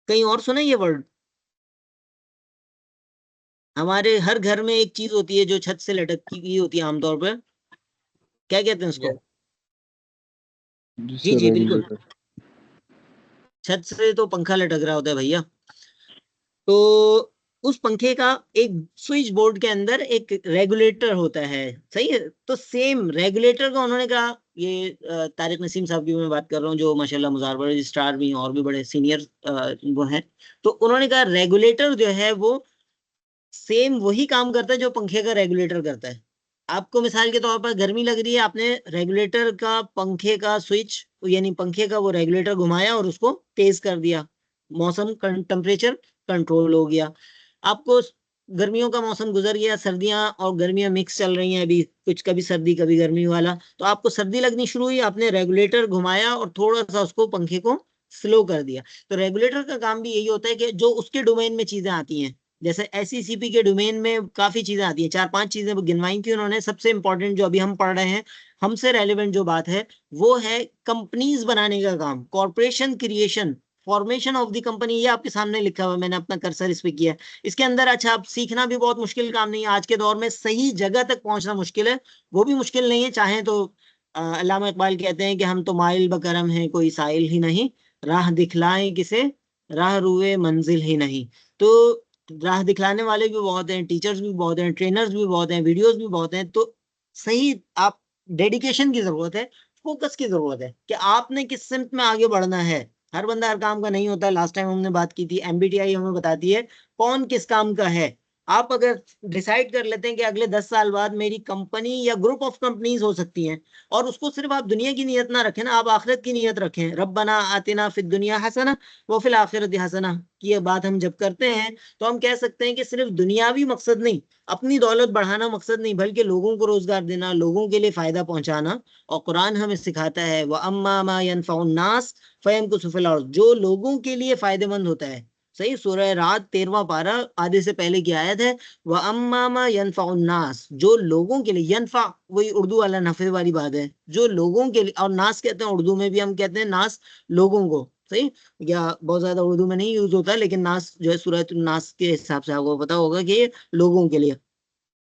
कहीं और सुना है ये वर्ड? हमारे हर घर में एक चीज होती है जो छत से लटकी हुई होती है आमतौर पर, क्या कहते हैं उसको? ये जी जी सर, जी बिल्कुल, रेगुलेटर। छत से तो पंखा लटक रहा होता है भैया। तो उस पंखे का एक स्विच बोर्ड के अंदर एक रेगुलेटर होता है, सही है। तो सेम रेगुलेटर का उन्होंने कहा, ये तारिक नसीम साहब की मैं बात कर रहा हूँ, जो माशाल्लाह मुजारबा रजिस्ट्रार भी हैं और भी बड़े सीनियर वो हैं। तो उन्होंने कहा रेगुलेटर जो है वो सेम वही काम करता है जो पंखे का रेगुलेटर करता है। आपको मिसाल के तौर पर गर्मी लग रही है, आपने रेगुलेटर का, पंखे का स्विच, यानी पंखे का वो रेगुलेटर घुमाया और उसको तेज कर दिया, मौसम टेम्परेचर कंट्रोल हो गया। आपको गर्मियों का मौसम गुजर गया, सर्दियां और गर्मियां मिक्स चल रही हैं अभी, कुछ कभी सर्दी कभी गर्मी वाला, तो आपको सर्दी लगनी शुरू हुई, आपने रेगुलेटर घुमाया और थोड़ा सा उसको, पंखे को स्लो कर दिया। तो रेगुलेटर का काम भी यही होता है कि जो उसके डोमेन में चीजें आती हैं, जैसे SECP के डोमेन में काफी चीजें आती हैं, 4-5 चीजें गिनवाई थी उन्होंने। सबसे इंपॉर्टेंट जो अभी हम पढ़ रहे हैं, हमसे रेलेवेंट जो बात है वो है कंपनीज बनाने का काम, corporation creation, formation of the company. ये आपके सामने लिखा हुआ है, मैंने अपना कर्सर इस पे किया है। इसके अंदर अच्छा, आप सीखना भी बहुत मुश्किल काम नहीं है। आज के दौर में सही जगह तक पहुंचना मुश्किल है, वो भी मुश्किल नहीं है। चाहे तो अल्लामा इकबाल कहते हैं कि हम तो माइल बकरम हैं, कोई साइल ही नहीं, राह दिखलाएं किसे, राह रुए मंजिल ही नहीं। तो राह दिखलाने वाले भी बहुत हैं, टीचर्स भी बहुत हैं, ट्रेनर्स भी बहुत हैं, वीडियोस भी बहुत हैं। तो सही आप डेडिकेशन की जरूरत है, फोकस की जरूरत है कि आपने किस सिमत में आगे बढ़ना है। हर बंदा हर काम का नहीं होता है। लास्ट टाइम हमने बात की थी, MBTI हमें बताती है कौन किस काम का है। आप अगर डिसाइड कर लेते हैं कि अगले 10 साल बाद मेरी कंपनी या ग्रुप ऑफ कंपनीज हो सकती हैं, और उसको सिर्फ आप दुनिया की नीयत ना रखें ना, आप आखिरत की नीयत रखें। रब्बना आतिना फिद दुनिया हसना व फिल आखिरत हसना की ये बात हम जब करते हैं, तो हम कह सकते हैं कि सिर्फ दुनियावी मकसद नहीं, अपनी दौलत बढ़ाना मकसद नहीं, बल्कि लोगों को रोजगार देना, लोगों के लिए फायदा पहुंचाना। और कुरान हमें सिखाता है व अम्मा मा यनफउन नास फयमकुसु फिल अर्द, जो लोगों के लिए फायदेमंद होता है। सही, सूरह रात 13वां पारा आधे से पहले की आयत है। व अम्मा मा यनफउन नास, जो लोगों के लिए, यनफा वही उर्दू वाला नफे वाली बात है, जो लोगों के लिए। और नास कहते हैं उर्दू में भी, हम कहते हैं नास लोगों को। सही, या बहुत ज्यादा उर्दू में नहीं यूज होता है, लेकिन नास जो है सूरत नास के हिसाब से आपको पता होगा कि ये लोगों के लिए।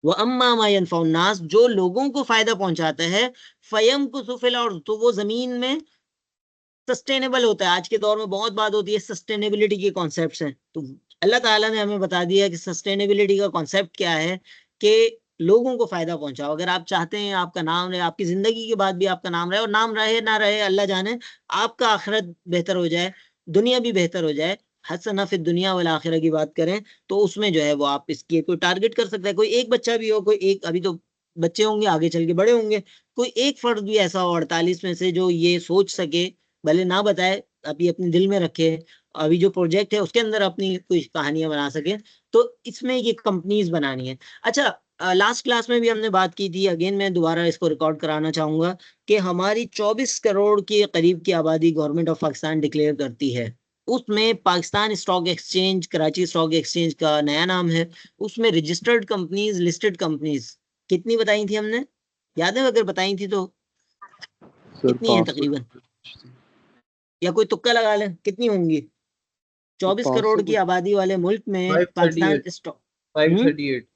वो अम्मा मा यनफउन नास, जो लोगों को फायदा पहुंचाता है, फयम को सुफिल, और तो वो जमीन में सस्टेनेबल होता है। आज के दौर में बहुत बात होती है सस्टेनेबिलिटी के कॉन्सेप्ट्स हैं, तो अल्लाह ताला ने हमें बता दिया कि सस्टेनेबिलिटी का कॉन्सेप्ट क्या है, कि लोगों को फायदा पहुंचाओ। अगर आप चाहते हैं आपका नाम रहे, आपकी जिंदगी के बाद भी आपका नाम रहे, और नाम रहे ना रहे अल्लाह जाने, आपका आखिरत बेहतर हो जाए, दुनिया भी बेहतर हो जाए, हसना फिर दुनिया वाला आखिरत की बात करें, तो उसमें जो है वो आप इसकी कोई टारगेट कर सकता है। कोई एक बच्चा भी हो, कोई एक, अभी तो बच्चे होंगे, आगे चल के बड़े होंगे, कोई एक फर्द भी ऐसा हो 48 में से जो ये सोच सके, भले ना बताए, अभी अपने दिल में रखे, अभी जो प्रोजेक्ट है उसके अंदर अपनी कुछ कहानियां बना सके, तो इसमें ये कंपनीज बनानी है। अच्छा, लास्ट क्लास में भी हमने बात की थी, अगेन मैं दोबारा इसको रिकॉर्ड कराना चाहूंगा, कि हमारी 24 करोड़ के करीब की आबादी गवर्नमेंट ऑफ पाकिस्तान डिक्लेयर करती है। उसमें Pakistan stock exchange, Karachi stock exchange का नया नाम है। उसमें रजिस्टर्ड कंपनीज, लिस्टेड कंपनीज कितनी बताई थी हमने, याद है? अगर बताई थी तो सर कितनी है तकरीबन, या कोई तुक्का लगा ले कितनी होंगी? 24 करोड़ 500 की आबादी वाले मुल्क में पाकिस्तान 538 स्टॉक 538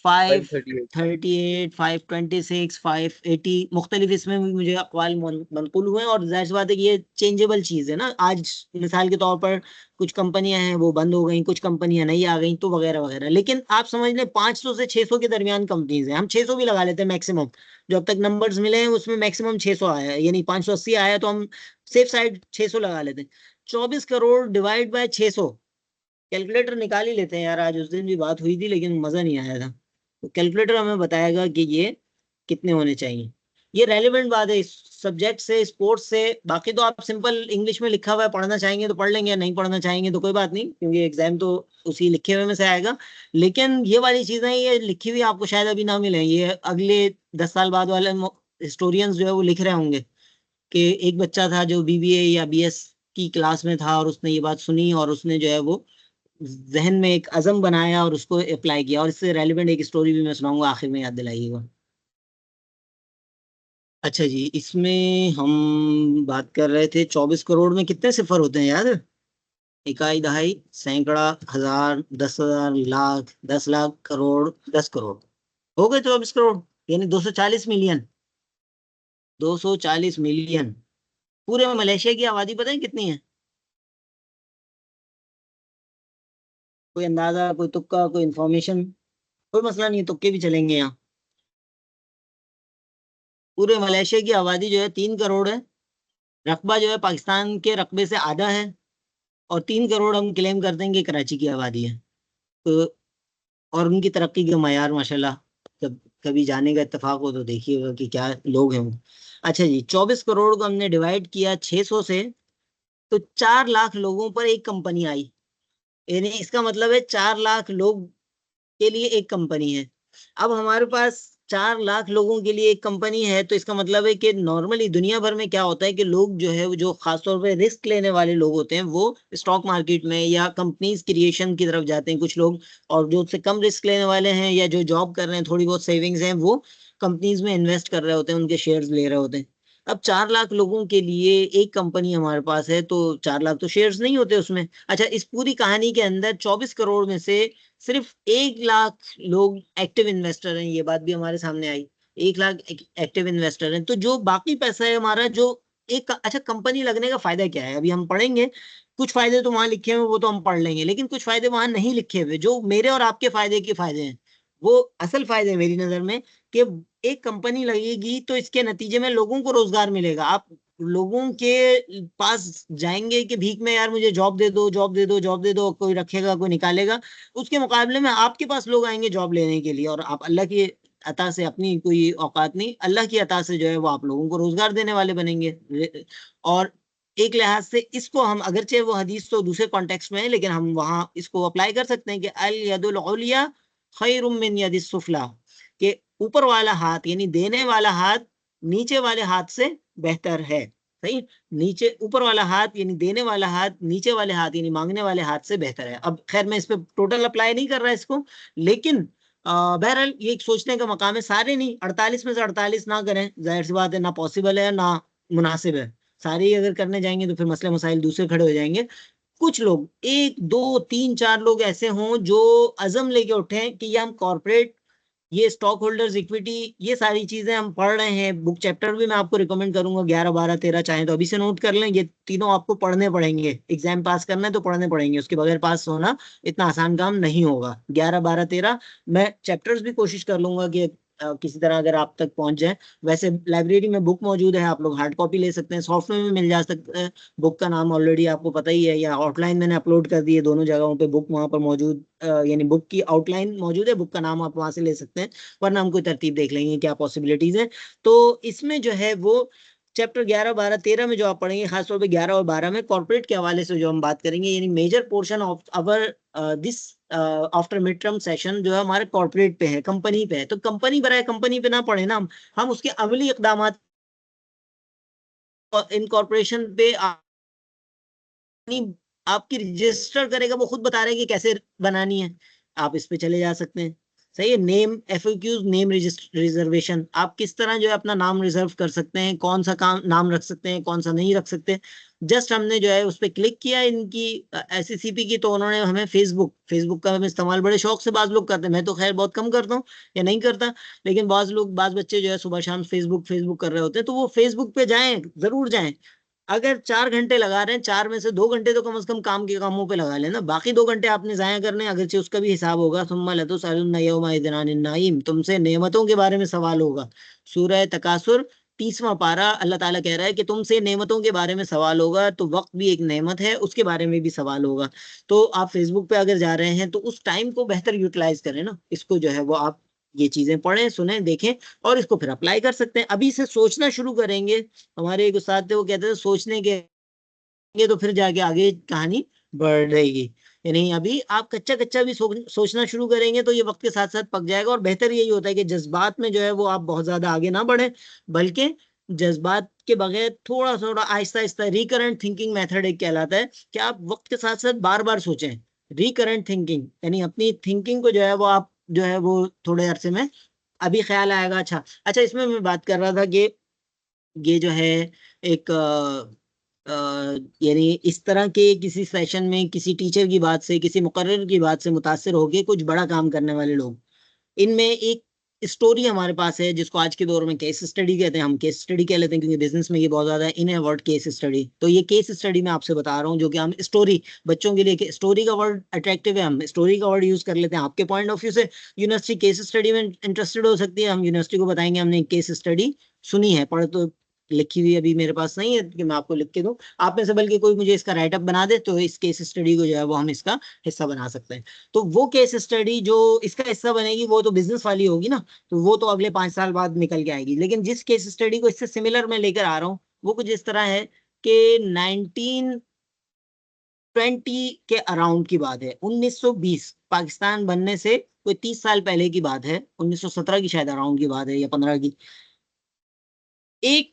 538 538, 526, 580 मुख्तलिफ इसमें भी मुझे अक़वाल मनक़ूल हुए हैं। और जाहिर सी बात है कि ये चेंजेबल चीज़ है ना। आज मिसाल के तौर पर कुछ कंपनियां हैं वो बंद हो गई, कुछ कंपनियां नहीं आ गई, तो वगैरह वगैरह। लेकिन आप समझ लें 500 से 600 के दरमियान कंपनीज हैं। हम 600 भी लगा लेते हैं मैक्सिमम, जो अब तक नंबर्स मिले हैं उसमें मैक्सिमम 600 आया है, यानी 580 आया, तो हम सेफ साइड 600 लगा लेते हैं। 24 करोड़ डिवाइड बाय 600, कैलकुलेटर निकाल ही लेते हैं यार। आज उस दिन भी बात हुई थी लेकिन मजा नहीं आया था, तो कैलकुलेटर हमें बताएगा कि ये कितने होने चाहिए। ये रेलेवेंट बात है इस सब्जेक्ट से, स्पोर्ट्स से। बाकी तो आप सिंपल इंग्लिश में लिखा हुआ है, पढ़ना चाहेंगे तो पढ़ लेंगे, नहीं पढ़ना चाहेंगे तो कोई बात नहीं, क्योंकि एग्जाम तो उसी लिखे हुए में से आएगा। लेकिन ये वाली चीजें, ये लिखी हुई आपको शायद अभी ना मिले, ये अगले 10 साल बाद वाले हिस्टोरियंस जो है वो लिख रहे होंगे कि एक बच्चा था जो BBA या BS की क्लास में था, और उसने ये बात सुनी, और उसने जो है वो जहन में एक अज़म बनाया और उसको अप्लाई किया। और इससे रेलिवेंट एक स्टोरी भी मैं सुनाऊंगा, आखिर में याद दिलाइएगा। अच्छा जी, इसमें हम बात कर रहे थे 24 करोड़ में कितने सिफर होते हैं, याद है? इकाई, दहाई, सैकड़ा, हजार, 10,000, लाख, 10 लाख, करोड़, 10 करोड़, हो गए 24 करोड़, यानी 240 मिलियन। 240 मिलियन। पूरे मलेशिया की आबादी पता है कितनी है? कोई अंदाजा, कोई तुक्का, कोई इंफॉर्मेशन? कोई मसला नहीं, तुक्के भी चलेंगे यहाँ। पूरे मलेशिया की आबादी जो है 3 करोड़ है। रकबा जो है पाकिस्तान के रकबे से आधा है, और 3 करोड़ हम क्लेम करते हैं कि कराची की आबादी है। तो और उनकी तरक्की के मयार माशाल्लाह, जब कभी जाने का इत्तेफाक हो तो देखिएगा कि क्या लोग हैं वो। अच्छा जी, 24 करोड़ को हमने डिवाइड किया 600 से, तो 4 लाख लोगों पर एक कंपनी आई। यानी इसका मतलब है 4 लाख लोग के लिए एक कंपनी है। अब हमारे पास 4 लाख लोगों के लिए एक कंपनी है, तो इसका मतलब है कि नॉर्मली दुनिया भर में क्या होता है कि लोग जो है, जो खासतौर पे रिस्क लेने वाले लोग होते हैं, वो स्टॉक मार्केट में या कंपनीज क्रिएशन की तरफ जाते हैं कुछ लोग, और जो उससे कम रिस्क लेने वाले हैं या जो जॉब कर रहे हैं, थोड़ी बहुत सेविंग्स हैं, वो कंपनीज में इन्वेस्ट कर रहे होते हैं, उनके शेयर्स ले रहे होते हैं। अब 4 लाख लोगों के लिए एक कंपनी हमारे पास है, तो 4 लाख तो शेयर्स नहीं होते उसमें। अच्छा, इस पूरी कहानी के अंदर 24 करोड़ में से सिर्फ 1 लाख लोग एक्टिव इन्वेस्टर हैं, ये बात भी हमारे सामने आई। 1 लाख एक्टिव इन्वेस्टर हैं, तो जो बाकी पैसा है हमारा, जो एक अच्छा, कंपनी लगने का फायदा क्या है, अभी हम पढ़ेंगे। कुछ फायदे तो वहां लिखे हुए, वो तो हम पढ़ लेंगे, लेकिन कुछ फायदे वहां नहीं लिखे हुए, जो मेरे और आपके फायदे के फायदे हैं। वो असल फायदे मेरी नजर में, कि एक कंपनी लगेगी तो इसके नतीजे में लोगों को रोजगार मिलेगा। आप लोगों के पास जाएंगे कि भीख में, यार मुझे जॉब दे दो, जॉब दे दो, जॉब दे दो, कोई रखेगा, कोई निकालेगा। उसके मुकाबले में आपके पास लोग आएंगे जॉब लेने के लिए, और आप अल्लाह की अता से, अपनी कोई औकात नहीं, अल्लाह की अता से जो है वो आप लोगों को रोजगार देने वाले बनेंगे। और एक लिहाज से इसको हम, अगरचे वो हदीस तो दूसरे कॉन्टेक्स्ट में है, लेकिन हम वहां इसको अप्लाई कर सकते हैं कि अल यदुल उलिया खैरुम मिन यदिस सुफला, के ऊपर वाला हाथ यानी देने वाला हाथ नीचे वाले हाथ से बेहतर है। सही, नीचे ऊपर वाला हाथ यानी देने वाला हाथ नीचे वाले हाथ यानी मांगने वाले हाथ से बेहतर है। अब खैर मैं इस पे टोटल अप्लाई नहीं कर रहा इसको, लेकिन बहरहाल ये एक सोचने का मकाम है। सारे नहीं, 48 में से 48 ना करें, जाहिर सी बात है, ना पॉसिबल है ना मुनासिब है। सारे ही अगर करने जाएंगे तो फिर मसले मसाइल दूसरे खड़े हो जाएंगे। कुछ लोग, एक दो तीन चार लोग ऐसे हों जो अज़म लेके उठे कि ये हम कॉर्पोरेट, ये स्टॉक होल्डर्स इक्विटी, ये सारी चीजें हम पढ़ रहे हैं। बुक चैप्टर भी मैं आपको रिकमेंड करूंगा, 11 12 13, चाहे तो अभी से नोट कर लें। ये तीनों आपको पढ़ने पड़ेंगे, एग्जाम पास करना है तो पढ़ने पड़ेंगे, उसके बगैर पास होना इतना आसान काम नहीं होगा। 11 12 13 मैं चैप्टर्स भी कोशिश कर लूंगा कि किसी तरह अगर आप तक पहुंच जाए। वैसे लाइब्रेरी में बुक मौजूद है, आप लोग हार्ड कॉपी ले सकते हैं, सॉफ्ट में भी मिल जा सकता है। बुक का नाम ऑलरेडी आपको पता ही है, या आउटलाइन मैंने अपलोड कर दी है दोनों जगहों पे, बुक वहां पर मौजूद, यानी बुक की आउटलाइन मौजूद है, बुक का नाम आप वहां से ले सकते हैं, वरना हम कोई तरतीब देख लेंगे क्या पॉसिबिलिटीज है। तो इसमें जो है वो चैप्टर 11 12 13 में जो आप पढ़ेंगे, खासतौर पे 11 और 12 में कॉर्पोरेट के हवाले से जो हम बात करेंगे, यानी major portion of our this after mid term session जो है हमारे कॉर्पोरेट पे है, कंपनी पे है। तो कंपनी बनाए, कंपनी पे ना पढ़े ना हम उसके अमली इकदाम इनकॉर्पोरेशन पे आपकी रजिस्टर करेगा, वो खुद बता रहे हैं कि कैसे बनानी है। आप इस पे चले जा सकते हैं। सही है, नेम एफएक्यूज, नेम रिजर्वेशन, आप किस तरह जो है अपना नाम रिजर्व कर सकते हैं, कौन सा काम नाम रख सकते हैं, कौन सा नहीं रख सकते। जस्ट हमने जो है उस पर क्लिक किया इनकी एससीसीपी की, तो उन्होंने हमें फेसबुक का हम इस्तेमाल बड़े शौक से बाज लोग करते हैं, मैं तो खैर बहुत कम करता हूँ या नहीं करता, लेकिन बाज लोग, बाज बच्चे जो है सुबह शाम फेसबुक फेसबुक कर रहे होते हैं, तो वो फेसबुक पे जाएं, जरूर जाएं। अगर 4 घंटे लगा रहे हैं, 4 में से 2 घंटे तो कम से कम काम के कामों पे लगा लेना, बाकी 2 घंटे आपने जाया करने, अगरचे उसका भी हिसाब होगा। सुम्मा लतुसअलुन्ना यौमइज़िन अनिन नईम, तुमसे नेमतों के बारे में सवाल होगा। सूरह तकासुर 30वां पारा, अल्लाह ताला कह रहा है कि तुमसे नेमतों के बारे में सवाल होगा। तो वक्त भी एक नेमत है, उसके बारे में भी सवाल होगा। तो आप फेसबुक पे अगर जा रहे हैं तो उस टाइम को बेहतर यूटिलाइज करें ना, इसको जो है वो आप ये चीजें पढ़ें, सुने, देखें, और इसको फिर अप्लाई कर सकते हैं। अभी से सोचना शुरू करेंगे। हमारे एक उस्ताद थे, वो कहते थे सोचने के तो फिर जाके आगे कहानी बढ़ रहेगी। यानी अभी आप कच्चा कच्चा भी सोचना शुरू करेंगे तो ये वक्त के साथ साथ पक जाएगा। और बेहतर यही होता है कि जज्बात में जो है वो आप बहुत ज्यादा आगे ना बढ़े, बल्कि जज्बात के बगैर थोड़ा थोड़ा Aahista Aahista, recurrent thinking method एक कहलाता है कि आप वक्त के साथ साथ बार बार सोचें। रिकरेंट थिंकिंग यानी अपनी थिंकिंग को जो है वो आप जो है वो थोड़े अरसे में अभी ख्याल आएगा। अच्छा अच्छा, इसमें मैं बात कर रहा था कि ये जो है एक यानी इस तरह के किसी सेशन में किसी टीचर की बात से, किसी मुकर्रिर की बात से मुतासिर होके कुछ बड़ा काम करने वाले लोग, इनमें एक स्टोरी हमारे पास है जिसको आज के दौर में केस स्टडी कहते हैं। हम केस स्टडी कह लेते हैं क्योंकि बिजनेस में ये बहुत ज्यादा इन है वर्ड केस स्टडी। तो ये केस स्टडी मैं आपसे बता रहा हूँ, जो कि हम स्टोरी, बच्चों के लिए स्टोरी का वर्ड अट्रैक्टिव है, हम स्टोरी का वर्ड यूज कर लेते हैं। आपके पॉइंट ऑफ व्यू से यूनिवर्सिटी केस स्टडी में इंटरेस्टेड हो सकती है, हम यूनिवर्सिटी को बताएंगे हमने केस स्टडी सुनी है, पढ़ तो लिखी हुई अभी मेरे पास नहीं है कि मैं आपको लिख के दूं। आप में से बल्कि कोई मुझे इसका राइटअप बना दे तो इस केस स्टडी को जो है वो हम इसका हिस्सा बना सकते हैं। तो वो केस स्टडी जो इसका हिस्सा बनेगी वो तो बिजनेस वाली होगी ना, तो वो तो अगले 5 साल बाद निकल के आएगी। लेकिन जिस केस स्टडी को इससे सिमिलर मैं लेकर आ रहा हूँ वो कुछ इस तरह है कि 1920 के अराउंड की बात है, 1920 पाकिस्तान बनने से कोई 30 साल पहले की बात है, 1917 की शायद अराउंड की बात है या 15 की। एक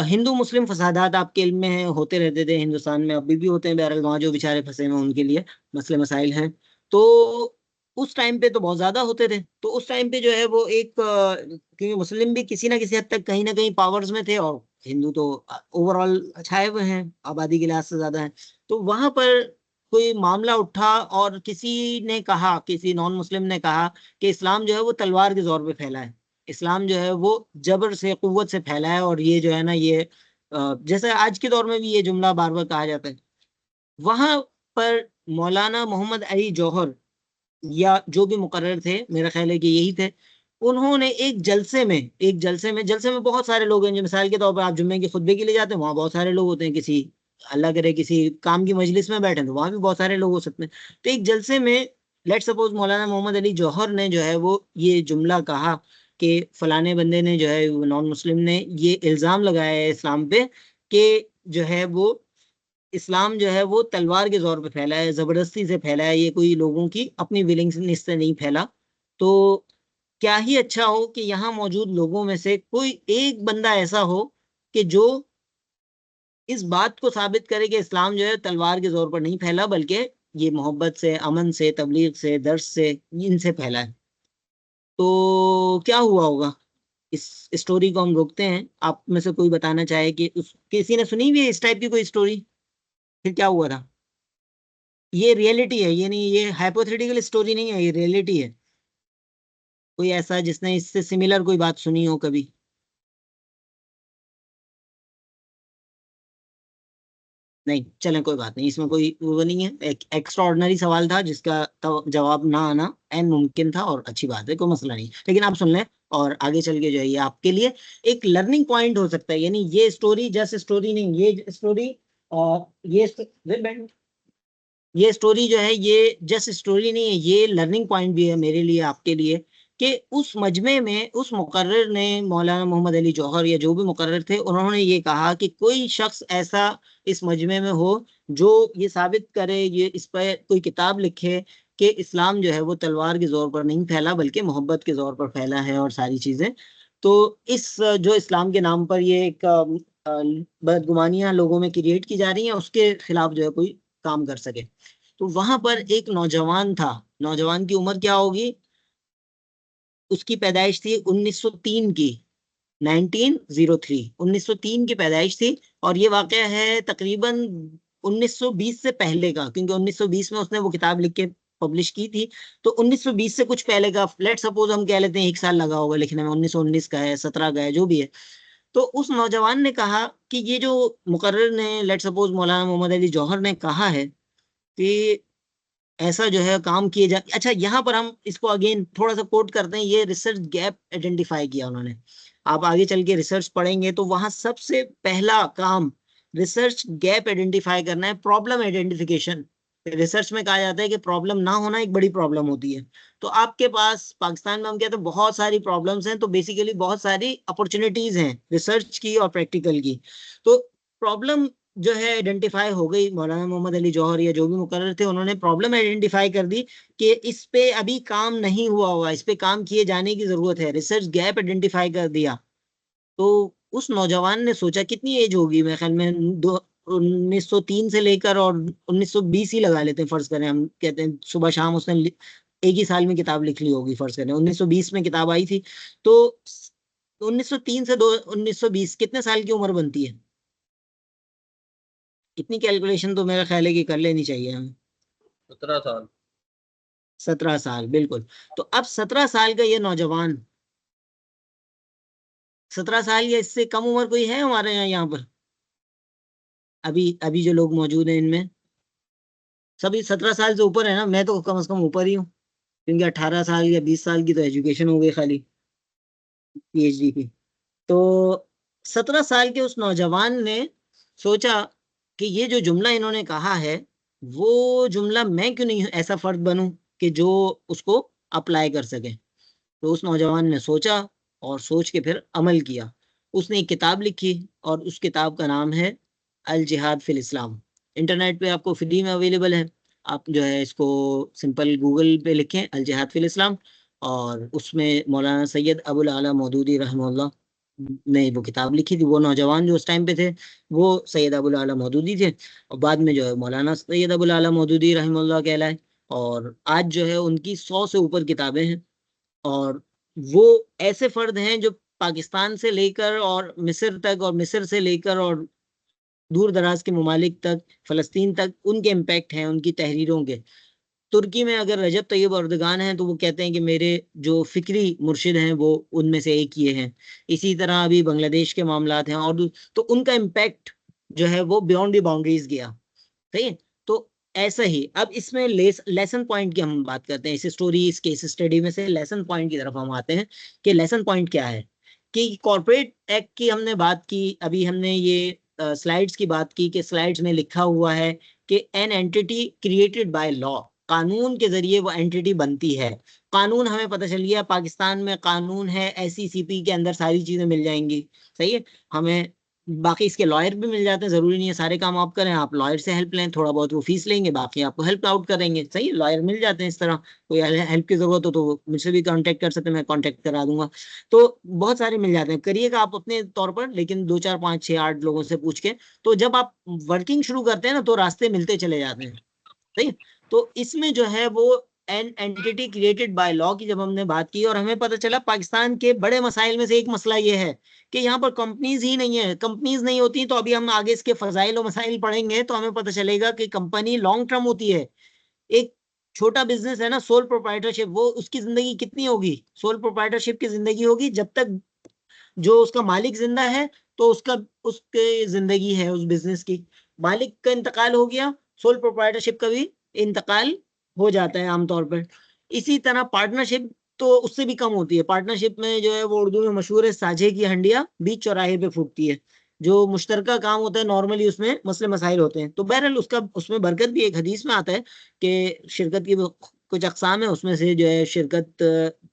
हिंदू मुस्लिम फसादात आपके इल्म में है, होते रहते थे हिंदुस्तान में, अभी भी होते हैं, बहरहाल वहाँ जो बेचारे फंसे हुए उनके लिए मसले मसाइल हैं। तो उस टाइम पे तो बहुत ज्यादा होते थे। तो उस टाइम पे जो है वो एक क्योंकि मुस्लिम भी किसी ना किसी हद तक कहीं ना कहीं पावर्स में थे, और हिंदू तो ओवरऑल छाए हुए हैं, आबादी के लिहाज से ज्यादा है। तो वहां पर कोई मामला उठा और किसी ने कहा, किसी नॉन मुस्लिम ने कहा कि इस्लाम जो है वो तलवार के जोर पे फैला है, इस्लाम जो है वो जबर से कुव्वत से फैला है, और ये जो है ना ये जैसे आज के दौर में भी ये जुमला बार बार कहा जाता है। वहां पर मौलाना मोहम्मद अली जौहर या जो भी मुकर्रर थे, मेरा ख्याल है कि यही थे, उन्होंने एक जलसे में बहुत सारे लोग हैं, जो मिसाल के तौर पर आप जुम्मे के खुतबे के लिए जाते हैं, वहां बहुत सारे लोग होते हैं, किसी अल्लाह करे किसी काम की मजलिस में बैठे हैं तो वहां भी बहुत सारे लोग हो सकते हैं। तो एक जलसे में लेट सपोज मौलाना मोहम्मद अली जौहर ने जो है वो ये जुमला कहा कि फलाने बंदे ने जो है नॉन मुस्लिम ने ये इल्जाम लगाया है इस्लाम पे कि जो है वो इस्लाम जो है वो तलवार के जोर पे फैला है, जबरदस्ती से फैला है, ये कोई लोगों की अपनी विलिंगनेस से नहीं फैला। तो क्या ही अच्छा हो कि यहाँ मौजूद लोगों में से कोई एक बंदा ऐसा हो कि जो इस बात को साबित करे कि इस्लाम जो है तलवार के जोर पर नहीं फैला, बल्कि ये मोहब्बत से, अमन से, तबलीग से, दर्स से, इनसे फैला है। तो क्या हुआ होगा? इस स्टोरी को हम रोकते हैं, आप में से कोई बताना चाहे कि उस किसी ने सुनी हुई है इस टाइप की कोई स्टोरी, फिर क्या हुआ था? ये रियलिटी है, ये नहीं, ये हाइपोथेटिकल स्टोरी नहीं है, ये रियलिटी है। कोई ऐसा जिसने इससे सिमिलर कोई बात सुनी हो कभी? नहीं, चलें कोई बात नहीं, इसमें कोई वो नहीं है, एक एक्स्ट्रा ऑर्डिनरी सवाल था जिसका जवाब ना आना एन मुमकिन था, और अच्छी बात है, कोई मसला नहीं, लेकिन आप सुन लें और आगे चल के जो है ये आपके लिए एक लर्निंग पॉइंट हो सकता है। यानी ये स्टोरी जस्ट स्टोरी नहीं, ये स्टोरी और ये स्टोरी जो है ये जस्ट स्टोरी नहीं है, ये लर्निंग पॉइंट भी है मेरे लिए, आपके लिए, कि उस मजमे में उस मुकर्रर ने, मौलाना मोहम्मद अली जौहर या जो भी मुकर्रर थे, उन्होंने ये कहा कि कोई शख्स ऐसा इस मजमे में हो जो ये साबित करे, ये इस पर कोई किताब लिखे कि इस्लाम जो है वो तलवार के जोर पर नहीं फैला बल्कि मोहब्बत के जोर पर फैला है, और सारी चीजें। तो इस जो इस्लाम के नाम पर ये एक बदगुमानियां लोगों में क्रिएट की जा रही हैं, उसके खिलाफ जो है कोई काम कर सके। तो वहां पर एक नौजवान था, नौजवान की उम्र क्या होगी, उसकी पैदाइश थी 1903 की, 1903, 1903 की पैदाइश थी। और ये वाकया है तकरीबन 1920 से पहले का, क्योंकि 1920 में उसने वो किताब लिख के पब्लिश की थी। तो 1920 से कुछ पहले का, लेट सपोज हम कह लेते हैं 1 साल लगा होगा लिखने में, 1919 का है, 17 का है, जो भी है। तो उस नौजवान ने कहा कि ये जो मुकर्रर ने, लेट सपोज मौलाना मोहम्मद अली जौहर ने कहा है कि ऐसा जो है काम किए जा, अच्छा यहाँ पर हम इसको अगेन थोड़ा सा कोट करते हैं, ये रिसर्च गैप आइडेंटिफाई किया उन्होंने। आप आगे चल के रिसर्च पढ़ेंगे तो वहां सबसे पहला काम रिसर्च गैप आइडेंटिफाई करना है, प्रॉब्लम आइडेंटिफिकेशन। रिसर्च में कहा जाता है कि प्रॉब्लम ना होना एक बड़ी प्रॉब्लम होती है। तो आपके पास पाकिस्तान में हम कहते हैं बहुत सारी प्रॉब्लम्स हैं, तो बेसिकली बहुत सारी अपॉर्चुनिटीज हैं रिसर्च की और प्रैक्टिकल की। तो प्रॉब्लम जो है आइडेंटिफाई हो गई, मौलाना मोहम्मद अली जौहर या जो भी मुकर्रर थे उन्होंने प्रॉब्लम आइडेंटिफाई कर दी कि इस पे अभी काम नहीं हुआ हुआ, इस पे काम किए जाने की जरूरत है, रिसर्च गैप आइडेंटिफाई कर दिया। तो उस नौजवान ने सोचा, कितनी एज होगी, मेरे ख्याल में 1903 से लेकर और 1920 ही लगा लेते हैं, फर्ज करें, हम कहते हैं सुबह शाम उसने एक ही साल में किताब लिख ली होगी, फर्ज करें 1920 में किताब आई थी। तो 1903 से 1920 कितने साल की उम्र बनती है? इतनी कैलकुलेशन तो मेरा ख्याल है कि कर लेनी चाहिए हमें। 17 साल। 17 साल, बिल्कुल। तो अब 17 साल का ये नौजवान, 17 साल या इससे कम उम्र कोई है हमारे यहाँ पर? अभी अभी जो लोग मौजूद हैं इनमें सभी 17 साल से ऊपर है ना? मैं तो कम से कम ऊपर ही हूँ, क्योंकि 18 साल या 20 साल की तो एजुकेशन हो गई खाली, पीएचडी की। तो 17 साल के उस नौजवान ने सोचा कि ये जो जुमला इन्होंने कहा है, वो जुमला मैं क्यों नहीं ऐसा फर्द बनूं कि जो उसको अप्लाई कर सके। तो उस नौजवान ने सोचा, और सोच के फिर अमल किया। उसने एक किताब लिखी, और उस किताब का नाम है अल जिहाद फिल इस्लाम। इंटरनेट पे आपको फ्री में अवेलेबल है। आप जो है इसको सिंपल गूगल पे लिखें अल जिहाद फिल इस्लाम, और उसमें मौलाना सैयद अबुल आला मौदूदी रहमहुल्लाह ने वो किताब लिखी थी। वो नौजवान जो उस टाइम पे थे वो सैयद अबुल आला मौदूदी थे, और बाद में जो है मौलाना सैयद अबुल आला मौदूदी रहमहुल्लाह कहलाए। और आज जो है उनकी 100 से ऊपर किताबें हैं। और वो ऐसे फर्द हैं जो पाकिस्तान से लेकर और मिस्र तक, और मिस्र से लेकर और दूर दराज के ममालिक तक, फलस्तीन तक उनके इम्पैक्ट हैं उनकी तहरीरों के। तुर्की में अगर रजब तैयब अर्दगान हैं तो वो कहते हैं कि मेरे जो फिक्री मुर्शिद हैं वो उनमें से एक ये हैं। इसी तरह अभी बांग्लादेश के मामलात हैं, और तो उनका इम्पैक्ट जो है वो बियॉन्ड द बाउंड्रीज गया। सही है। तो ऐसा ही अब इसमें लेसन पॉइंट की हम बात करते हैं। इस स्टोरी, इस केस स्टडी में से लेसन पॉइंट की तरफ हम आते हैं कि लेसन पॉइंट क्या है। कि कॉर्पोरेट एक्ट की हमने बात की, अभी हमने ये स्लाइड्स की बात की कि स्लाइड्स में लिखा हुआ है कि N entity created by law, कानून के जरिए वो एंटिटी बनती है। कानून हमें पता चल गया, पाकिस्तान में कानून है, SECP के अंदर सारी चीजें मिल जाएंगी। सही है। हमें बाकी इसके लॉयर भी मिल जाते हैं, जरूरी नहीं है सारे काम आप करें, आप लॉयर से हेल्प लें, थोड़ा बहुत वो फीस लेंगे, बाकी आपको हेल्प आउट करेंगे। सही है, लॉयर मिल जाते हैं इस तरह। कोई हेल्प की जरूरत हो तो वो मुझसे भी कांटेक्ट कर सकते हैं, मैं कांटेक्ट करा दूंगा। तो बहुत सारे मिल जाते हैं, करिएगा आप अपने तौर पर, लेकिन 2 4 5 6 8 लोगों से पूछ के। तो जब आप वर्किंग शुरू करते हैं ना तो रास्ते मिलते चले जाते हैं। सही है? तो इसमें जो है वो N entity created by law की जब हमने बात की, और हमें पता चला पाकिस्तान के बड़े मसाइल में से एक मसला ये है कि यहाँ पर कंपनीज ही नहीं है। कंपनीज नहीं होती तो अभी हम आगे इसके फजाइल और मसाइल पढ़ेंगे तो हमें पता चलेगा कि कंपनी लॉन्ग टर्म होती है। एक छोटा बिजनेस है ना, सोल प्रोप्राइटरशिप, वो उसकी जिंदगी कितनी होगी? सोल प्रोप्राइटरशिप की जिंदगी होगी जब तक जो उसका मालिक जिंदा है, तो उसका उसके जिंदगी है उस बिजनेस की। मालिक का इंतकाल हो गया, सोल प्रोप्राइटरशिप का भी इंतकाल हो जाता है आमतौर पर। इसी तरह पार्टनरशिप तो उससे भी कम होती है। पार्टनरशिप में जो है वो उर्दू में मशहूर है, साझे की हंडिया बीच चौराहे पे फूटती है। जो मुश्तरका काम होता है नॉर्मली उसमें मसले मसाइल होते हैं। तो बहरहाल उसका उसमें बरकत भी, एक हदीस में आता है कि शिरकत की कुछ अकसाम है, उसमें से जो है शिरकत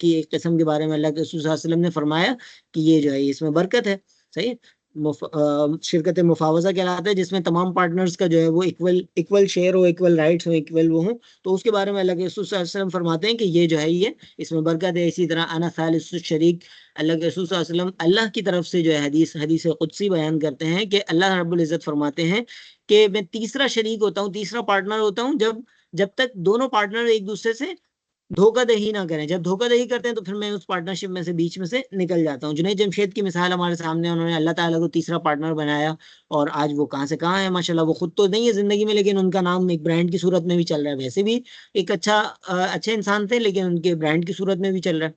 की एक किस्म के बारे में अल्लाह के रसूल सल्लल्लाहु अलैहि वसल्लम ने फरमाया कि ये जो है इसमें बरकत है। सही है। शिरकत मुफावजा कहलाता है, जिसमें तमाम पार्टनर्स का जो है वो इक्वल इक्वल शेयर हो, इक्वल राइट्स हो, इक्वल वो हो। तो उसके बारे में अल्लाह के रसूल सल्लल्लाहु अलैहि वसल्लम फरमाते हैं कि ये जो है ये इसमें बरकत है। इसी तरह अना सालिसु शरीक, अल्लाह के रसूल सल्लल्लाहु अलैहि वसल्लम अल्लाह की तरफ से जो है हदीस कुदसी बयान करते हैं कि अल्लाह रब्बुल इज्जत फरमाते हैं कि मैं तीसरा शरीक होता हूँ, तीसरा पार्टनर होता हूँ जब जब तक दोनों पार्टनर एक दूसरे से धोखाधड़ी ना करें। जब धोखाधड़ी करते हैं तो फिर मैं उस पार्टनरशिप में से बीच में से निकल जाता हूँ। जुनैद जमशेद की मिसाल हमारे सामने, उन्होंने अल्लाह ताला को तीसरा पार्टनर बनाया, और आज वो कहाँ से कहाँ है माशाल्लाह। वो खुद तो नहीं है जिंदगी में, लेकिन उनका नाम एक ब्रांड की सूरत में भी चल रहा है। वैसे भी एक अच्छे इंसान थे, लेकिन उनके ब्रांड की सूरत में भी चल रहा है।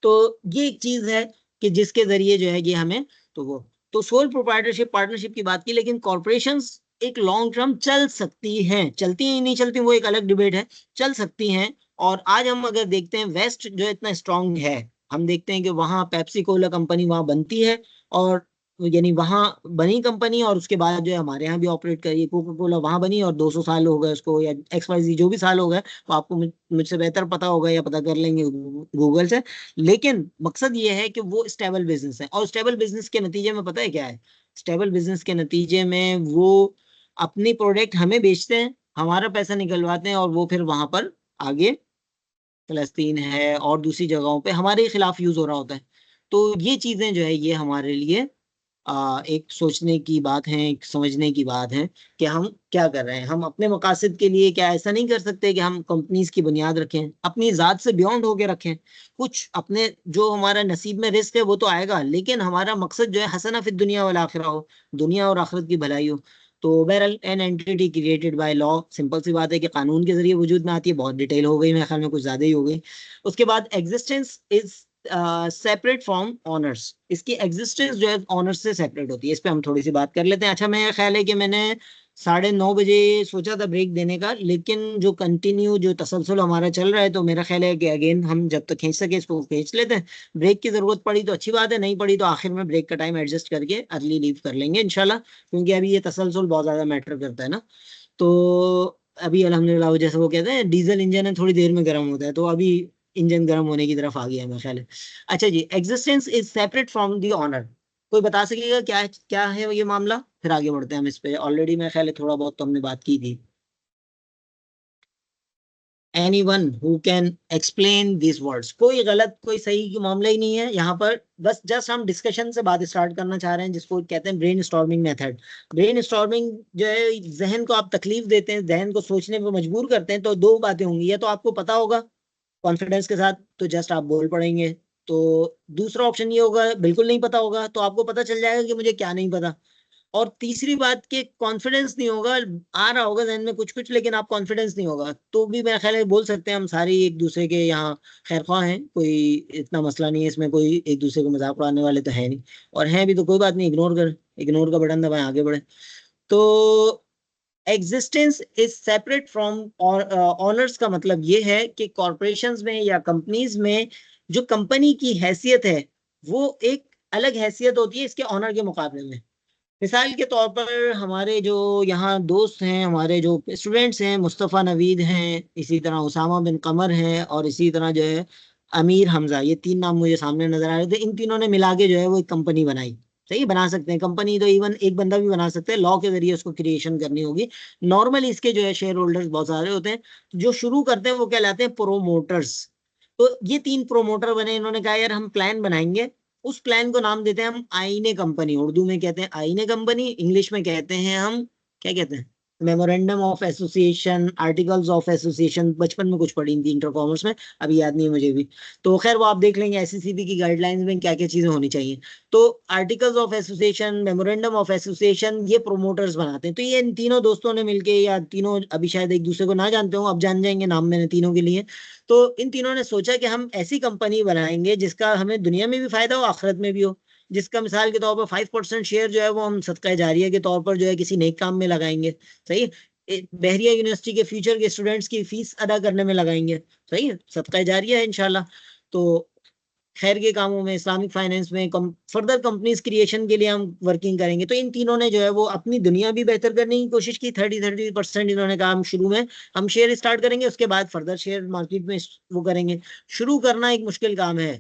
तो ये एक चीज है कि जिसके जरिए जो है ये हमें, तो वो, तो सोल प्रोप्राइटरशिप पार्टनरशिप की बात की, लेकिन कॉर्पोरेशंस एक लॉन्ग टर्म चल सकती हैं, चलती ही नहीं चलती वो एक अलग डिबेट है, चल सकती हैं। और आज हम अगर देखते हैं वेस्ट जो इतना स्ट्रांग है, हम देखते हैं कि वहाँ पेप्सी कोला कंपनी वहाँ बनती है, और यानी वहाँ बनी कंपनी, और उसके बाद जो है हमारे यहाँ भी ऑपरेट करी, कोका कोला वहाँ बनी, और 200 साल हो गए उसको, या XYZ जो भी साल हो गए, तो आपको मुझसे बेहतर पता होगा, या पता कर लेंगे गूगल से। लेकिन मकसद ये है कि वो स्टेबल बिजनेस है, और स्टेबल बिजनेस के नतीजे में पता है क्या है? स्टेबल बिजनेस के नतीजे में वो अपनी प्रोडक्ट हमें बेचते हैं, हमारा पैसा निकलवाते हैं, और वो फिर वहां पर आगे फलस्तीन है और दूसरी जगहों पे हमारे खिलाफ यूज हो रहा होता है। तो ये चीजें जो है ये हमारे लिए एक सोचने की बात है, एक समझने की बात है कि हम क्या कर रहे हैं। हम अपने मकासद के लिए क्या ऐसा नहीं कर सकते कि हम कंपनीज की बुनियाद रखें, अपनी जात से बियॉन्ड होके रखें? कुछ अपने जो हमारा नसीब में रिस्क है वो तो आएगा, लेकिन हमारा मकसद जो है हसना फिर दुनिया वाला आखिरा हो, दुनिया और आखिरत की भलाई हो। तो बहरहाल an entity created by law, simple सी बात है कि कानून के जरिए वजूद में आती है। बहुत डिटेल हो गई, मेरे ख्याल में कुछ ज्यादा ही हो गई। उसके बाद existence is separate from honours, इसकी एग्जिस्टेंस जो है ऑनर्स से सेपरेट होती है। इस पे हम थोड़ी सी बात कर लेते हैं। अच्छा, मेरा ख्याल है कि मैंने 9:30 बजे सोचा था ब्रेक देने का, लेकिन जो कंटिन्यू जो तसलसल हमारा चल रहा है, तो मेरा ख्याल है कि अगेन हम जब तक खींच सके इसको खींच लेते हैं। ब्रेक की जरूरत पड़ी तो अच्छी बात है, नहीं पड़ी तो आखिर में ब्रेक का टाइम एडजस्ट करके अर्ली लीव कर लेंगे इंशाल्लाह, क्योंकि अभी ये तसलसल बहुत ज्यादा मैटर करता है ना। तो अभी अल्हम्दुलिल्लाह वो जैसे वो कहते हैं डीजल इंजन है, थोड़ी देर में गर्म होता है, तो अभी इंजन गर्म होने की तरफ आ गया है मेरा ख्याल है। अच्छा जी, existence is separate from the owner. कोई बता सकेगा क्या क्या है ये मामला? फिर आगे बढ़ते हैं हम इस पे। ऑलरेडी मेरे ख्याल है थोड़ा बहुत तो हमने बात की थी। Anyone who can explain these words? कोई गलत कोई सही की मामला ही नहीं है यहाँ पर। बस जस्ट हम डिस्कशन से बात स्टार्ट करना चाह रहे हैं, जिसको कहते हैं brain storming method. Brain storming जो है, जहन को आप तकलीफ देते हैं, जहन को सोचने पे मजबूर करते हैं। तो दो बातें होंगी, या तो आपको पता होगा कॉन्फिडेंस के साथ तो जस्ट आप बोल पड़ेंगे, तो दूसरा ऑप्शन ये होगा बिल्कुल नहीं पता होगा, तो आपको पता चल जाएगा कि मुझे क्या नहीं पता। और तीसरी बात के कॉन्फिडेंस नहीं होगा, आ रहा होगा जहन में कुछ कुछ, लेकिन आप कॉन्फिडेंस नहीं होगा, तो भी मेरा ख्याल है बोल सकते हैं हम सारे एक दूसरे के यहाँ खैर ख्वाह हैं, कोई इतना मसला नहीं है इसमें, कोई एक दूसरे को मजाक उड़ाने वाले तो है नहीं। और हैं भी तो कोई बात नहीं, इग्नोर कर, इग्नोर का बटन दबाएं, आगे बढ़े। तो existence is separate from honours का मतलब ये है कि कॉरपोरेशंस में या कंपनीज में जो कंपनी की हैसियत है वो एक अलग हैसियत होती है इसके ऑनर के मुकाबले में। मिसाल के तौर पर हमारे जो यहाँ दोस्त हैं, हमारे जो स्टूडेंट्स हैं, मुस्तफ़ा नवीद हैं, इसी तरह उसामा बिन कमर हैं, और इसी तरह जो है अमीर हमजा, ये तीन नाम मुझे सामने नजर आ रहे थे। इन तीनों ने मिला के जो है वो एक कंपनी बनाई। सही, बना सकते हैं कंपनी, तो इवन एक बंदा भी बना सकते हैं, लॉ के जरिए उसको क्रिएशन करनी होगी। नॉर्मली इसके जो है शेयर होल्डर्स बहुत सारे होते हैं, जो शुरू करते हैं वो कहलाते हैं प्रोमोटर्स। तो ये तीन प्रोमोटर बने, इन्होंने कहा यार हम प्लान बनाएंगे, उस प्लान को नाम देते हैं हम आईने कंपनी। उर्दू में कहते हैं आईने कंपनी, इंग्लिश में कहते हैं हम क्या कहते हैं, memorandum of association, articles of association. बचपन में कुछ पढ़ी थी इंटर कॉमर्स में, अभी याद नहीं है मुझे भी। तो खैर वो आप देख लेंगे एसईसीबी की गाइडलाइंस में क्या क्या चीजें होनी चाहिए। तो articles of association, memorandum of association, ये प्रोमोटर्स बनाते हैं। तो ये इन तीनों दोस्तों ने मिलके, या तीनों अभी शायद एक दूसरे को ना जानते हो, अब जान जाएंगे, नाम मैंने तीनों के लिए। तो इन तीनों ने सोचा कि हम ऐसी कंपनी बनाएंगे जिसका हमें दुनिया में भी फायदा हो, आखिरत में भी हो। जिसका मिसाल के तौर पर 5% शेयर जो है वो हम सदका जारिया के तौर पर जो है किसी नेक काम में लगाएंगे। सही, बहरिया यूनिवर्सिटी के फ्यूचर के स्टूडेंट्स की फीस अदा करने में लगाएंगे। सही है, सदका जारिया है इंशाल्लाह। तो खैर के कामों में, इस्लामिक फाइनेंस में, फर्दर कंपनीज क्रिएशन के लिए हम वर्किंग करेंगे। तो इन तीनों ने जो है वो अपनी दुनिया भी बेहतर करने की कोशिश की। 30% इन्होंने कहा हम शुरू में हम शेयर स्टार्ट करेंगे, उसके बाद फर्दर शेयर मार्केट में वो करेंगे। शुरू करना एक मुश्किल काम है,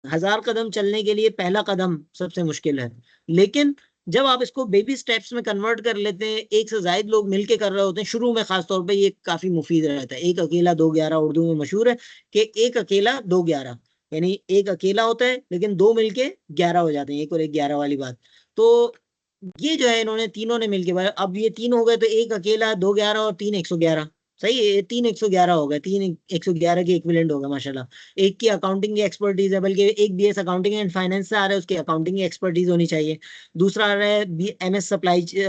1000 कदम चलने के लिए पहला कदम सबसे मुश्किल है। लेकिन जब आप इसको बेबी स्टेप्स में कन्वर्ट कर लेते हैं, एक से ज्यादा लोग मिलके कर रहे होते हैं शुरू में, खासतौर पे ये काफी मुफीद रहता है। एक अकेला दो 11 उर्दू में मशहूर है कि एक अकेला दो 11, यानी एक अकेला होता है लेकिन दो मिलके 11 हो जाते हैं, एक और एक 11 वाली बात। तो ये जो है इन्होंने तीनों ने मिलके बनाया। अब ये तीन हो गए, तो एक अकेला, दो 11 और तीन 111। सही है, ये तीन 111 हो गए, तीन 111 के इक्विवेलेंट हो गए माशाल्लाह। एक की अकाउंटिंग की एक्सपर्टीज है, बल्कि एक बीएस अकाउंटिंग एंड फाइनेंस से आ रहा है, उसकी अकाउंटिंग की एक्सपर्टीज होनी चाहिए। दूसरा आ रहा है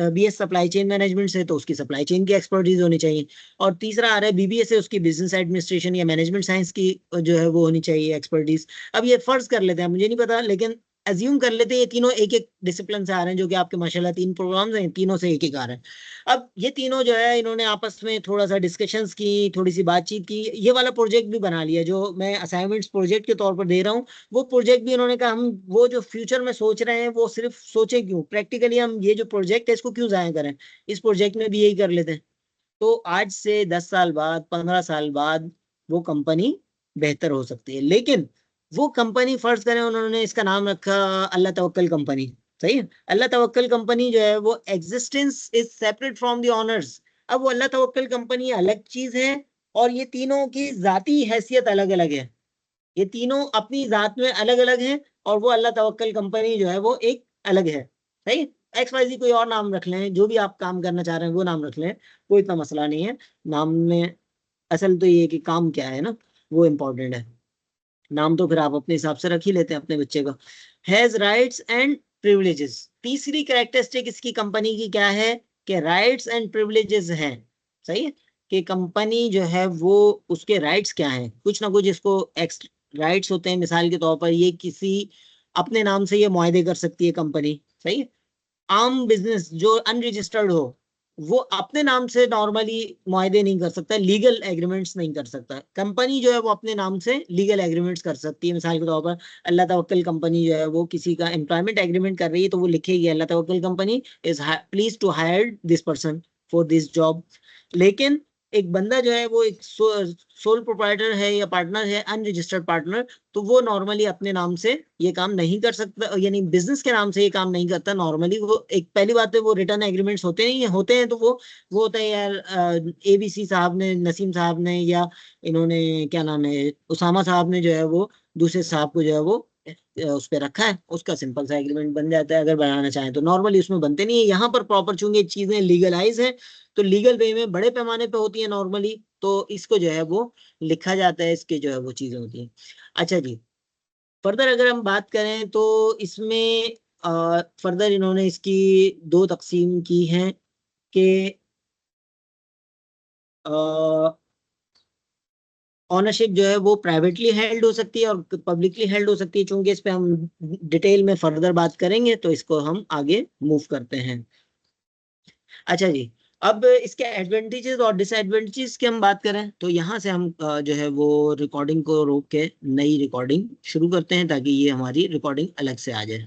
बीएस सप्लाई चेन मैनेजमेंट से, तो उसकी सप्लाई चेन की एक्सपर्टीज होनी चाहिए। और तीसरा आ रहा है बीबीए से, उसकी बिजनेस एडमिनिस्ट्रेशन या मैनेजमेंट साइंस की जो है वो होनी चाहिए एक्सपर्टीज। अब ये फर्ज कर लेते हैं, मुझे नहीं पता, लेकिन अज्यूम कर लेते हैं ये तीनों एक एक डिसिप्लिन से आ रहे हैं, जो कि आपके माशाल्लाह तीन प्रोग्राम्स हैं, तीनों से एक एक आ रहे हैं। अब ये तीनों जो है इन्होंने आपस में थोड़ा सा डिस्कशंस की, थोड़ी सी बातचीत की, ये वाला प्रोजेक्ट भी बना लिया जो मैं असाइनमेंट्स प्रोजेक्ट के तौर पर दे रहा हूँ। वो प्रोजेक्ट भी इन्होंने कहा हम वो जो फ्यूचर में सोच रहे हैं वो सिर्फ सोचे क्यों, प्रैक्टिकली हम ये जो प्रोजेक्ट है इसको क्यों जाया करें, इस प्रोजेक्ट में भी यही कर लेते हैं। तो आज से 10 साल बाद, 15 साल बाद वो कंपनी बेहतर हो सकती है। लेकिन वो कंपनी, फर्ज करें उन्होंने इसका नाम रखा अल्लाह तवक्कल कंपनी। सही है, अल्लाह तवक्कल कंपनी जो है वो existence is separate from the honours. अब वो अल्लाह तवक्कल कंपनी अलग चीज है, और ये तीनों की जाती हैसियत अलग अलग है। ये तीनों अपनी जात में अलग अलग हैं, और वो अल्लाह तवक्कल कंपनी जो है वो एक अलग है। सही, एक्स वाई जी कोई और नाम रख लें, जो भी आप काम करना चाह रहे हैं वो नाम रख लें, कोई इतना मसला नहीं है नाम में। असल तो ये कि काम क्या है ना, वो इम्पोर्टेंट है। नाम तो फिर आप अपने हिसाब से रख ही लेते हैं अपने बच्चे का। Has rights and privileges. तीसरी कैरेक्टरिस्टिक इसकी कंपनी की क्या है कि राइट्स एंड प्रिविलेजेस हैं। सही है, कि कंपनी जो है वो, उसके राइट्स क्या हैं, कुछ ना कुछ इसको एक्स राइट्स होते हैं। मिसाल के तौर पर ये किसी अपने नाम से ये मुआहदे कर सकती है कंपनी। सही है, आम बिजनेस जो अनरजिस्टर्ड हो वो अपने नाम से नॉर्मली मुआहदे नहीं कर सकता, लीगल एग्रीमेंट्स नहीं कर सकता। कंपनी जो है वो अपने नाम से लीगल एग्रीमेंट्स कर सकती है। मिसाल के तौर पर अल्लाह तवक्कल कंपनी जो है वो किसी का एम्प्लॉयमेंट एग्रीमेंट कर रही है, तो वो लिखेगी Allah Tawakkal company is please to hire this person for this job. लेकिन एक बंदा जो है वो एक सोल प्रोप्राइटर है या पार्टनर है, अनरजिस्टर्ड पार्टनर, तो वो नॉर्मली अपने नाम से ये काम नहीं कर सकता, यानी बिजनेस के नाम से ये काम नहीं करता नॉर्मली। वो एक पहली बात है, वो रिटर्न एग्रीमेंट्स होते नहीं है, होते हैं तो वो होता है यार, एबीसी साहब ने, नसीम साहब ने, या इन्होंने क्या नाम है, उसामा साहब ने जो है वो दूसरे साहब को जो है वो उस पर रखा है, उसका सिंपल सा एग्रीमेंट बन जाता है। अगर बनाना चाहें तो नॉर्मली उसमें बनते नहीं है। यहाँ पर प्रॉपर चूंकि चीजें लीगलाइज है तो लीगल वे में बड़े पैमाने पे होती है नॉर्मली, तो इसको जो है वो लिखा जाता है, इसके जो है वो चीजें होती हैं। अच्छा जी, फर्दर अगर हम बात करें तो इसमें फर्दर इन्होंने इसकी दो तकसीम की हैं कि ऑनरशिप जो है वो प्राइवेटली हेल्ड हो सकती है और पब्लिकली हेल्ड हो सकती है। चूंकि इस पे हम डिटेल में फर्दर बात करेंगे तो इसको हम आगे मूव करते हैं। अच्छा जी, अब इसके एडवांटेजेस और डिसएडवांटेजेस की हम बात करें तो यहाँ से हम जो है वो रिकॉर्डिंग को रोक के नई रिकॉर्डिंग शुरू करते हैं ताकि ये हमारी रिकॉर्डिंग अलग से आ जाए।